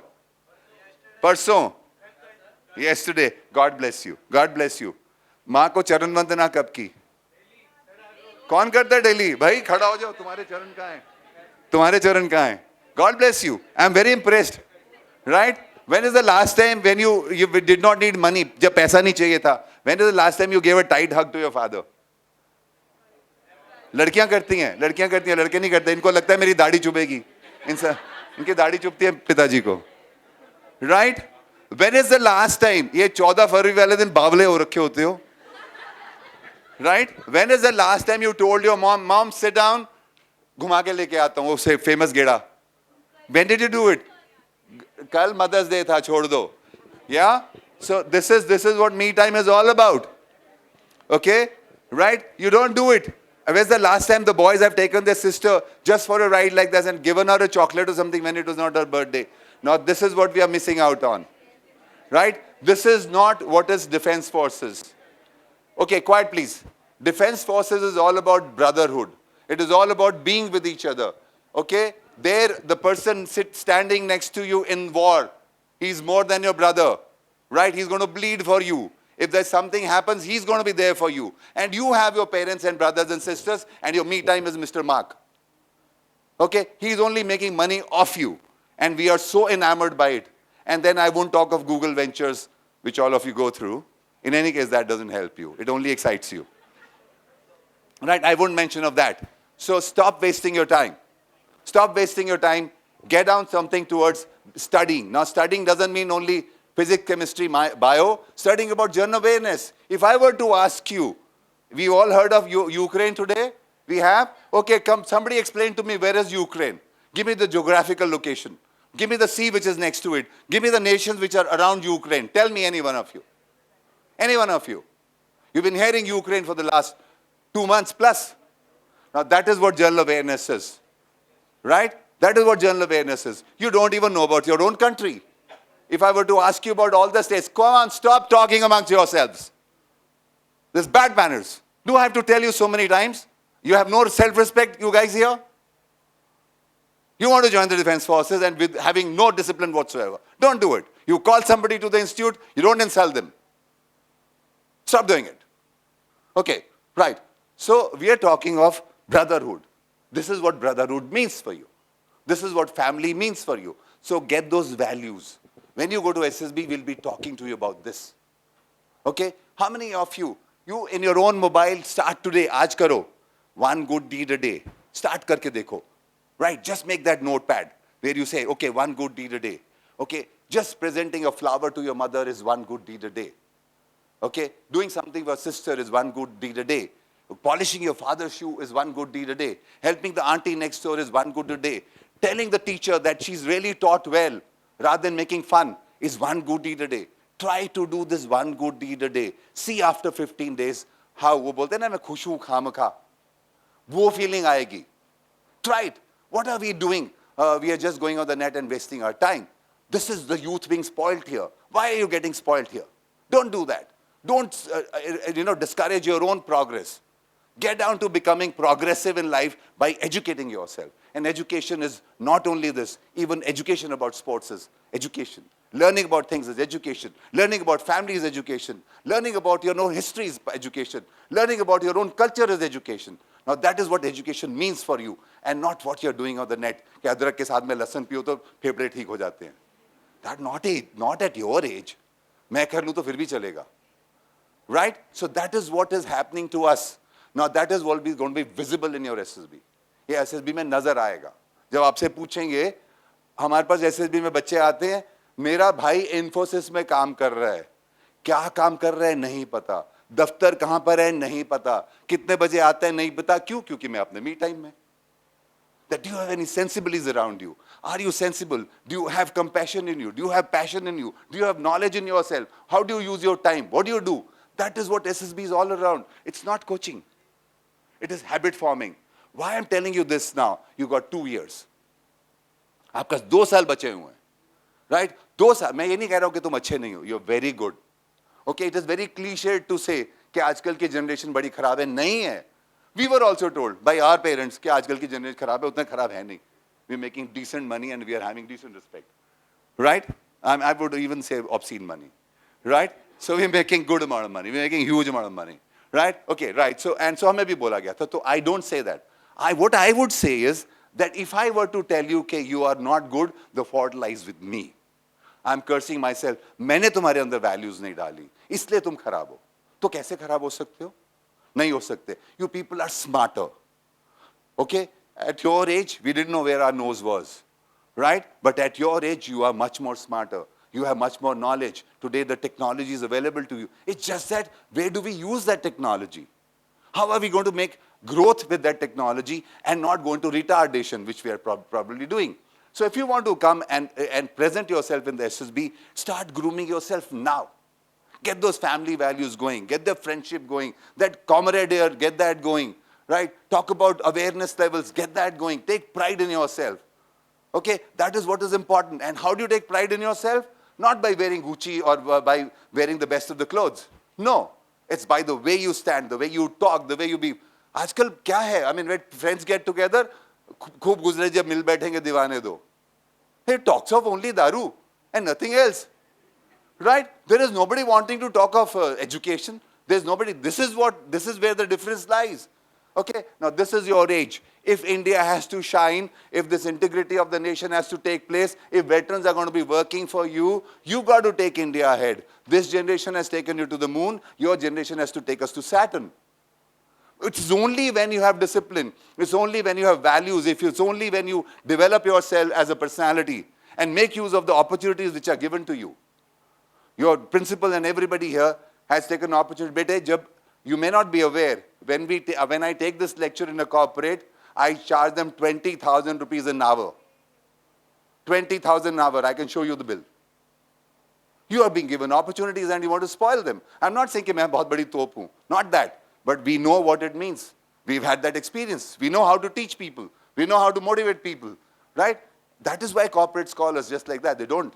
परसों. Yesterday. God bless you. God bless you. माँ को चरण वंदना कब की? कौन करता है डेली? भाई खड़ा हो जाओ, तुम्हारे चरण कहाँ हैं? तुम्हारे चरण कहाँ हैं? God bless you. I am very impressed. Right? When is the last time when you did not need money? जब पैसा नहीं चाहिए था. When is the last time you gave a tight hug to your father? लड़कियां करती हैं, लड़के नहीं करते. इनको लगता है मेरी दाढ़ी चुभेगी. इनकी दाढ़ी चुभती है पिताजी को. Right? When is the last time? ये 14 फरवरी वाले दिन बावले हो रखे होते हो. Right? When is the last time you told your mom, sit down, घुमा के लेके आता हूँ उसे famous गेड़ा. When did you do it? कल Mother's Day था, छोड़ दो. Yeah? So this is what me time is all about. Okay? Right? You don't do it. When's the last time the boys have taken their sister just for a ride like this and given her a chocolate or something when it was not her birthday? Now this is what we are missing out on. Right? This is not what is Defense Forces. Okay, quiet please. Defense Forces is all about brotherhood. It is all about being with each other. Okay? There, the person standing next to you in war, he's more than your brother. Right? He's going to bleed for you. If there's something happens, he's going to be there for you. And you have your parents and brothers and sisters, and your me time is Mr. Mark. Okay? He's only making money off you. And we are so enamored by it. And then I won't talk of Google Ventures, which all of you go through. In any case, that doesn't help you. It only excites you. Right? I won't mention of that. So stop wasting your time. Stop wasting your time. Get down something towards studying. Now, studying doesn't mean only physics, chemistry, bio. Studying about general awareness. If I were to ask you, we all heard of Ukraine today? We have? Okay, come, somebody explain to me, where is Ukraine? Give me the geographical location. Give me the sea which is next to it. Give me the nations which are around Ukraine. Tell me any one of you. Any one of you. You've been hearing Ukraine for the last 2 months plus. Now that is what general awareness is. Right? That is what general awareness is. You don't even know about your own country. If I were to ask you about all the states, come on, stop talking amongst yourselves. There's bad manners. Do I have to tell you so many times? You have no self-respect, you guys here? You want to join the Defense Forces and with having no discipline whatsoever. Don't do it. You call somebody to the institute, you don't insult them. Stop doing it. Okay, right. So we are talking of brotherhood. This is what brotherhood means for you. This is what family means for you. So get those values. When you go to SSB, we'll be talking to you about this. Okay? How many of you in your own mobile, start today, aaj karo. One good deed a day. Start karke dekho. Right? Just make that notepad where you say, okay, one good deed a day. Okay? Just presenting a flower to your mother is one good deed a day. Okay? Doing something for a sister is one good deed a day. Polishing your father's shoe is one good deed a day. Helping the auntie next door is one good a day. Telling the teacher that she's really taught well rather than making fun is one good deed a day. Try to do this one good deed a day. See after 15 days how वो बोलते हैं ना मैं खुश हूँ खामखा वो feeling आएगी. Try it. What are we doing? We are just going on the net and wasting our time. This is the youth being spoiled here. Why are you getting spoiled here? Don't do that. Don't discourage your own progress. Get down to becoming progressive in life by educating yourself. And education is not only this, even education about sports is education. Learning about things is education. Learning about family is education. Learning about your own history is education. Learning about your own culture is education. Now that is what education means for you, and not what you're doing on the net. कि अदरक के साथ में लहसुन पियो तो फेफड़े ठीक हो जाते हैं. That not at your age. मैं कर लूँ तो फिर भी चलेगा. Right? So that is what is happening to us. Now that is what is going to be visible in your SSB. ये SSB में नजर आएगा. जब आपसे पूछेंगे, हमारे पास SSB में बच्चे आते हैं, मेरा भाई इन्फोसिस में काम कर रहा है, क्या काम कर रहा है नहीं पता, दफ्तर कहां पर है नहीं पता, कितने बजे आता है नहीं पता. क्यों? क्योंकि मैं अपने मी टाइम में. That do you have any sensibilities around you? Are you sensible? Do you have compassion in you? Do you have passion in you? Do you have knowledge in yourself? How do you use your time? What do you do? That is what SSB is all around. It's not coaching. It is habit forming. Why I'm telling you this now? You got 2 years. आपका 2 साल बचे हुए हैं. Right? 2 साल. मैं ये नहीं कह रहा हूं कि तुम अच्छे नहीं हो. You're very good. Okay, it is very cliched to say कि आजकल की generation बड़ी खराब है. नहीं है. We were also told by our parents कि आजकल की generation खराब है, उतना खराब है नहीं. We're making decent money and we are having decent respect. Right? I would even say obscene money. Right? So we're making good amount of money. We're making huge amount of money. Right? Okay, right. So हमें भी बोला गया था. So I don't say that. What I would say is that if I were to tell you कि you are not good, the fault lies with me. I'm cursing myself. मैंने तुम्हारे अंदर values नहीं डाली, इसलिए तुम खराब हो. तो कैसे खराब हो सकते हो? नहीं हो सकते. You people are smarter. Okay? At your age, we didn't know where our nose was. Right? But at your age, you are much more smarter. You have much more knowledge. Today, the technology is available to you. It's just that, where do we use that technology? How are we going to make growth with that technology and not go into retardation, which we are probably doing? So if you want to come and present yourself in the SSB, start grooming yourself now. Get those family values going. Get the friendship going. That camaraderie, get that going. Right? Talk about awareness levels. Get that going. Take pride in yourself. Okay? That is what is important. And how do you take pride in yourself? Not by wearing Gucci or by wearing the best of the clothes. No. It's by the way you stand, the way you talk, the way you be. आजकल क्या है? I mean, when friends get together, खूब गुजरे जब मिल बैठेंगे दीवाने दो. It talks of only daru and nothing else. Right? There is nobody wanting to talk of education. There's nobody. This is where the difference lies. Okay? Now this is your age. If India has to shine, if this integrity of the nation has to take place, if veterans are going to be working for you, you got to take India ahead. This generation has taken you to the moon. Your generation has to take us to Saturn. It's only when you have discipline, it's only when you have values, it's only when you develop yourself as a personality and make use of the opportunities which are given to you. Your principal and everybody here has taken an opportunity. Bete, jab, you may not be aware, when I take this lecture in a corporate, I charge them 20,000 rupees an hour. 20,000 an hour, I can show you the bill. You are being given opportunities and you want to spoil them. I'm not saying कि मैं बहुत बड़ी तोप हूँ. Not that. But we know what it means. We've had that experience. We know how to teach people. We know how to motivate people. Right? That is why corporates call us just like that. They don't.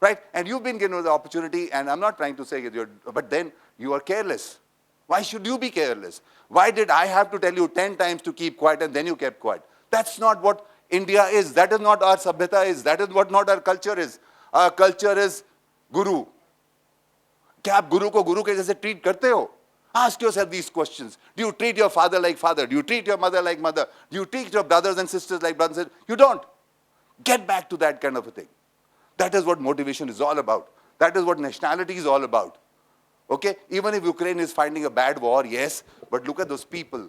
Right? And you've been given the opportunity, and I'm not trying to say that but then you are careless. Why should you be careless? Why did I have to tell you 10 times to keep quiet and then you kept quiet? That's not what India is. That is not our sabhyata is. That is what not our culture is. Our culture is guru. क्या आप गुरु को गुरु के जैसे treat करते हो? Ask yourself these questions. Do you treat your father like father? Do you treat your mother like mother? Do you treat your brothers and sisters like brothers and sisters? You don't. Get back to that kind of a thing. That is what motivation is all about. That is what nationality is all about. Okay? Even if Ukraine is fighting a bad war, yes, but look at those people.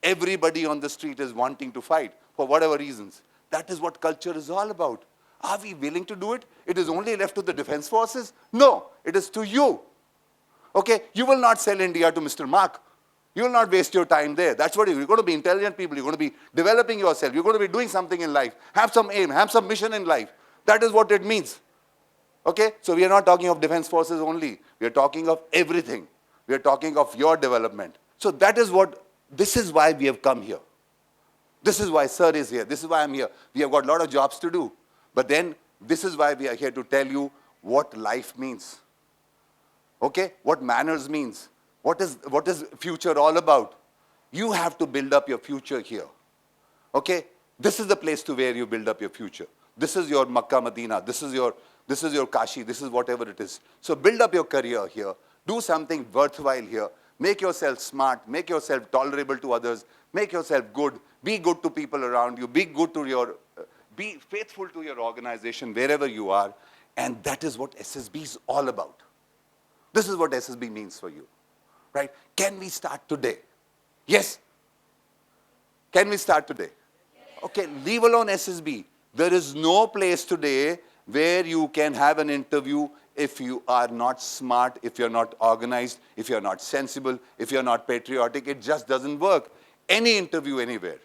Everybody on the street is wanting to fight for whatever reasons. That is what culture is all about. Are we willing to do it? It is only left to the defense forces? No, it is to you. Okay, you will not sell India to Mr. Mark. You will not waste your time there. That's what you're going to be intelligent people. You're going to be developing yourself. You're going to be doing something in life. Have some aim, have some mission in life. That is what it means. Okay, so we are not talking of defense forces only. We are talking of everything. We are talking of your development. So that is what, this is why we have come here. This is why Sir is here. This is why I'm here. We have got a lot of jobs to do. But then, this is why we are here to tell you what life means. Okay? What manners means. What is future all about? You have to build up your future here. Okay? This is the place to where you build up your future. This is your Makkah, Medina. This is your Kashi. This is whatever it is. So build up your career here. Do something worthwhile here. Make yourself smart. Make yourself tolerable to others. Make yourself good. Be good to people around you. Be good to your, be faithful to your organization wherever you are. And that is what SSB is all about. This is what SSB means for you. Right? Can we start today? Yes? Can we start today? Okay, leave alone SSB. There is no place today where you can have an interview if you are not smart, if you're not organized, if you're not sensible, if you're not patriotic. It just doesn't work. Any interview anywhere.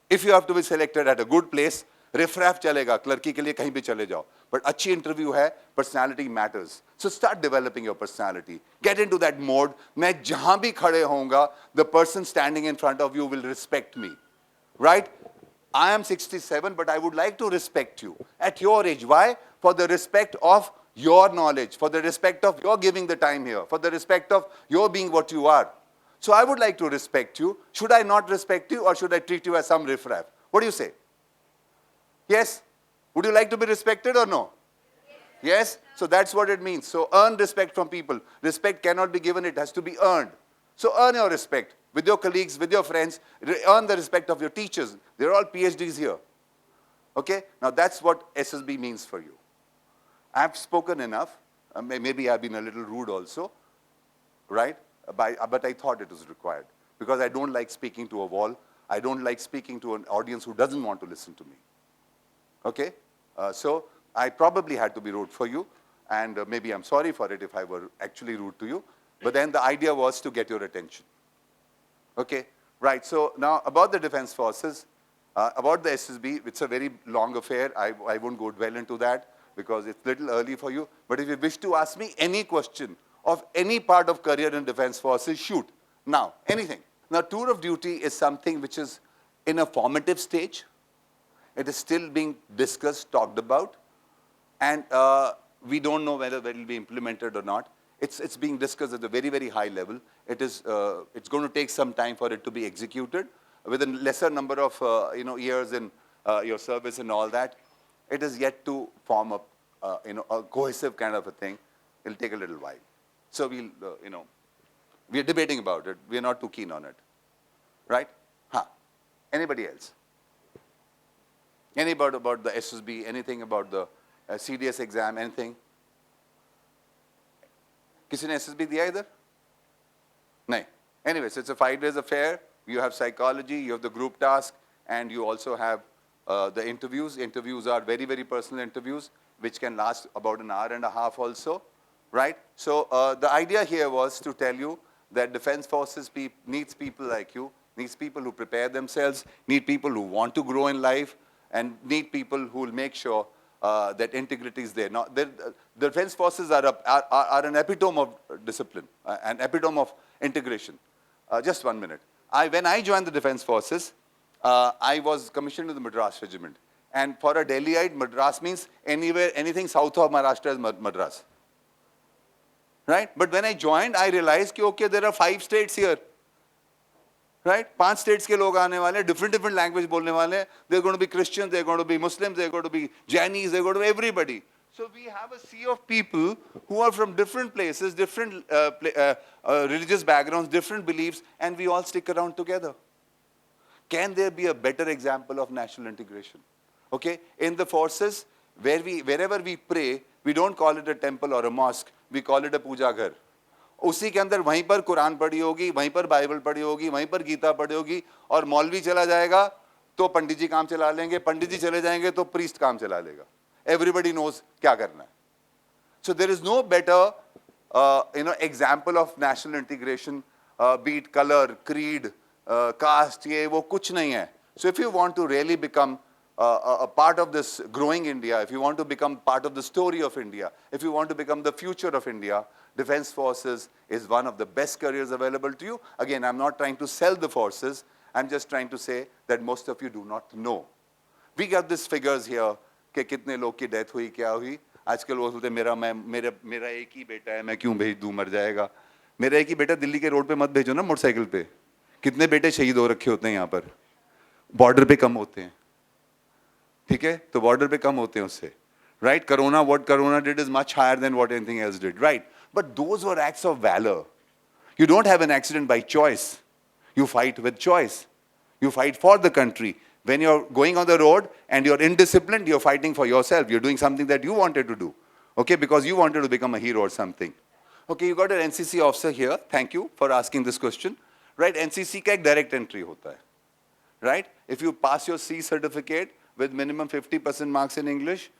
If you have to be selected at a good place, riffraff chalega, clerky ke liye kahin bhi chale jao. But अच्छी interview hai, personality matters. So start developing your personality. Get into that mode. मैं जहाँ भी खड़े होऊंगा, the person standing in front of you will respect me. Right? I am 67, but I would like to respect you at your age. Why? For the respect of your knowledge, for the respect of your giving the time here, for the respect of your being what you are. So I would like to respect you. Should I not respect you, or should I treat you as some riffraff? What do you say? Yes? Would you like to be respected or no? Yes? So that's what it means. So earn respect from people. Respect cannot be given, it has to be earned. So earn your respect with your colleagues, with your friends. Earn the respect of your teachers. They're all PhDs here. Okay? Now that's what SSB means for you. I've spoken enough. Maybe I've been a little rude also. Right? But I thought it was required. Because I don't like speaking to a wall. I don't like speaking to an audience who doesn't want to listen to me. Okay? So I probably had to be rude for you. And maybe I'm sorry for it if I were actually rude to you. But then the idea was to get your attention. Okay? Right. So now about the Defense Forces, about the SSB, it's a very long affair. I won't go dwell into that because it's a little early for you. But if you wish to ask me any question of any part of career in Defense Forces, shoot. Now, anything. Now, tour of duty is something which is in a formative stage. It is still being discussed, talked about. And we don't know whether it will be implemented or not. It's being discussed at a very, very high level. It's going to take some time for it to be executed. With a lesser number of years in your service and all that, it is yet to form a cohesive kind of a thing. It'll take a little while. So we're debating about it. We're not too keen on it. Right? Anybody else? Anybody about the SSB? Anything about the CDS exam? Anything? किसी ने SSB दिया इधर? नहीं. Anyways, it's a 5 days affair. You have psychology, you have the group task, and you also have the interviews. Interviews are very, very personal interviews, which can last about an hour and a half also, right? So the idea here was to tell you that Defense Forces needs people like you, needs people who prepare themselves, need people who want to grow in life, and need people who will make sure that integrity is there. Now, the Defense Forces are an epitome of discipline, an epitome of integration. Just 1 minute. When I joined the Defense Forces, I was commissioned to the Madras Regiment. And for a Delhiite, Madras means anywhere, anything south of Maharashtra is Madras. Right? But when I joined, I realized that, okay, there are 5 states here. Right? 5 states ke log aane wale, different language bolne wale. They're going to be Christians, they're going to be Muslims, they're going to be Jainis, they're going to be everybody. So we have a sea of people who are from different places, different religious backgrounds, different beliefs, and we all stick around together. Can there be a better example of national integration? Okay? In the forces, wherever we pray, we don't call it a temple or a mosque, we call it a puja ghar. उसी के अंदर वहीं पर कुरान पढ़ी होगी, वहीं पर Bible पढ़ी होगी, वहीं पर गीता पढ़ी होगी, और मौलवी चला जाएगा तो पंडित जी काम चला लेंगे, पंडित जी चले जाएंगे तो प्रीस्ट काम चला लेगा. Everybody knows क्या करना है. So there is no better example of national integration, be it color, creed, caste, ये वो कुछ नहीं है. So if you want to really become a part of this growing India, if you want to become part of the story of India, if you want to become the future of India, Defense Forces is one of the best careers available to you. Again, I'm not trying to sell the forces. I'm just trying to say that most of you do not know. We got these figures here कि कितने लोग की death हुई, क्या हुई. आजकल वो बोलते मेरा एक ही बेटा है, मैं क्यों भेज दूं, मर जाएगा. मेरा एक ही बेटा दिल्ली के रोड पे मत भेजो ना मोटरसाइकिल पे, कितने बेटे शहीद हो रखे होते हैं यहाँ पर, बॉर्डर पे कम होते हैं, ठीक है, तो बॉर्डर पे कम होते हैं उससे, right? Corona, what Corona did is much higher than what anything else did, right? But those were acts of valor. You don't have an accident by choice. You fight with choice. You fight for the country. When you're going on the road and you're indisciplined, you're fighting for yourself. You're doing something that you wanted to do, okay, because you wanted to become a hero or something. Okay, you got an NCC officer here. Thank you for asking this question. Right, NCC का एक direct entry होता है. Right? If you pass your C certificate with minimum 50% marks in English,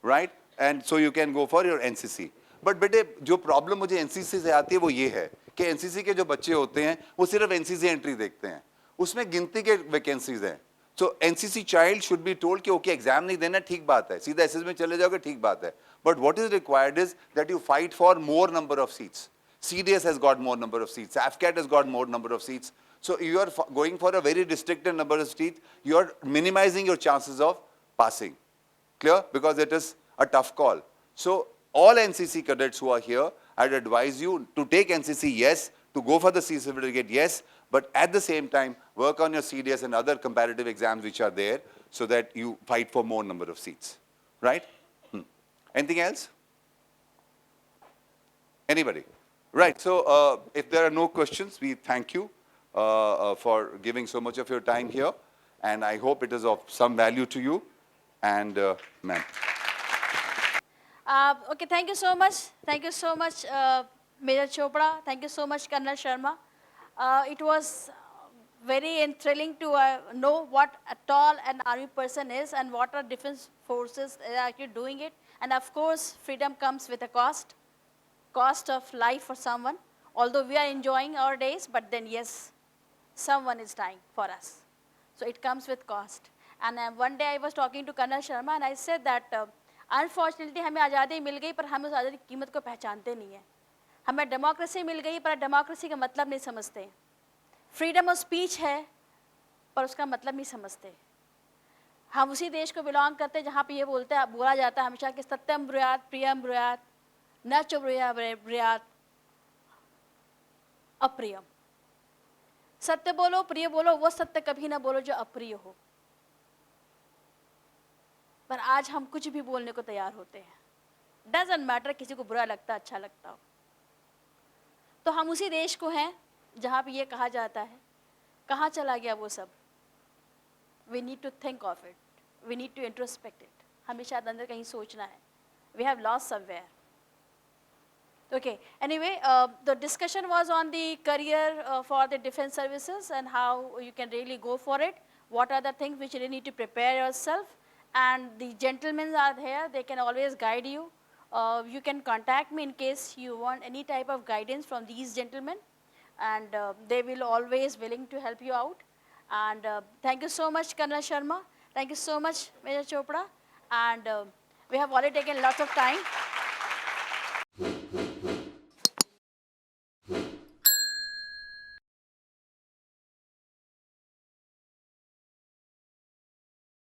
right? And so you can go for your NCC. But बेटे जो problem मुझे NCC से आती है वो ये है कि NCC के जो बच्चे होते हैं वो सिर्फ NCC entry देखते हैं, उसमें गिनती के vacancies हैं. So NCC child should be told कि okay exam नहीं देना ठीक बात है, सीधा SS में चले जाओगे ठीक बात है. But what is required is that you fight for more number of seats. CDS has got more number of seats. AFCAT has got more number of seats. So you are going for a very restricted number of seats. You are minimizing your chances of passing. Clear? Because it is a tough call. So all NCC cadets who are here, I'd advise you to take NCC, yes, to go for the C certificate, yes, but at the same time, work on your CDS and other comparative exams which are there so that you fight for more number of seats. Right? Anything else? Anybody? Right. So if there are no questions, we thank you for giving so much of your time here. And I hope it is of some value to you. And ma'am. Okay, thank you so much. Thank you so much, Major Chopra. Thank you so much, Colonel Sharma. It was very thrilling to know what a tall an army person is and what are defense forces are actually doing it. And of course, freedom comes with a cost of life for someone. Although we are enjoying our days, but then yes, someone is dying for us. So it comes with cost. And one day I was talking to Colonel Sharma and I said that unfortunately हमें आज़ादी मिल गई पर हम उस आज़ादी की कीमत को पहचानते नहीं हैं. हमें डेमोक्रेसी मिल गई पर डेमोक्रेसी का मतलब नहीं समझते. फ्रीडम ऑफ स्पीच है पर उसका मतलब नहीं समझते. हम उसी देश को बिलोंग करते हैं जहाँ पे ये बोला जाता है हमेशा कि सत्यम ब्रूयात प्रियम ब्रूयात न च ब्रूयात अप्रियम. सत्य बोलो, प्रिय बोलो, वो सत्य कभी ना बोलो जो अप्रिय हो. पर आज हम कुछ भी बोलने को तैयार होते हैं. डजंट मैटर किसी को बुरा लगता अच्छा लगता हो. तो हम उसी देश को हैं जहाँ पे ये कहा जाता है कहाँ चला गया वो सब. We need to think of it, we need to introspect it. हमें शायद अंदर कहीं सोचना है. We have lost somewhere. Okay, anyway, the discussion was on the career for the defense services and how you can really go for it. What are the things which you need to prepare yourself? And the gentlemen are here, they can always guide you. You can contact me in case you want any type of guidance from these gentlemen. And they will always willing to help you out. And thank you so much, Colonel Sharma. Thank you so much, Major Chopra. And we have already taken lots of time.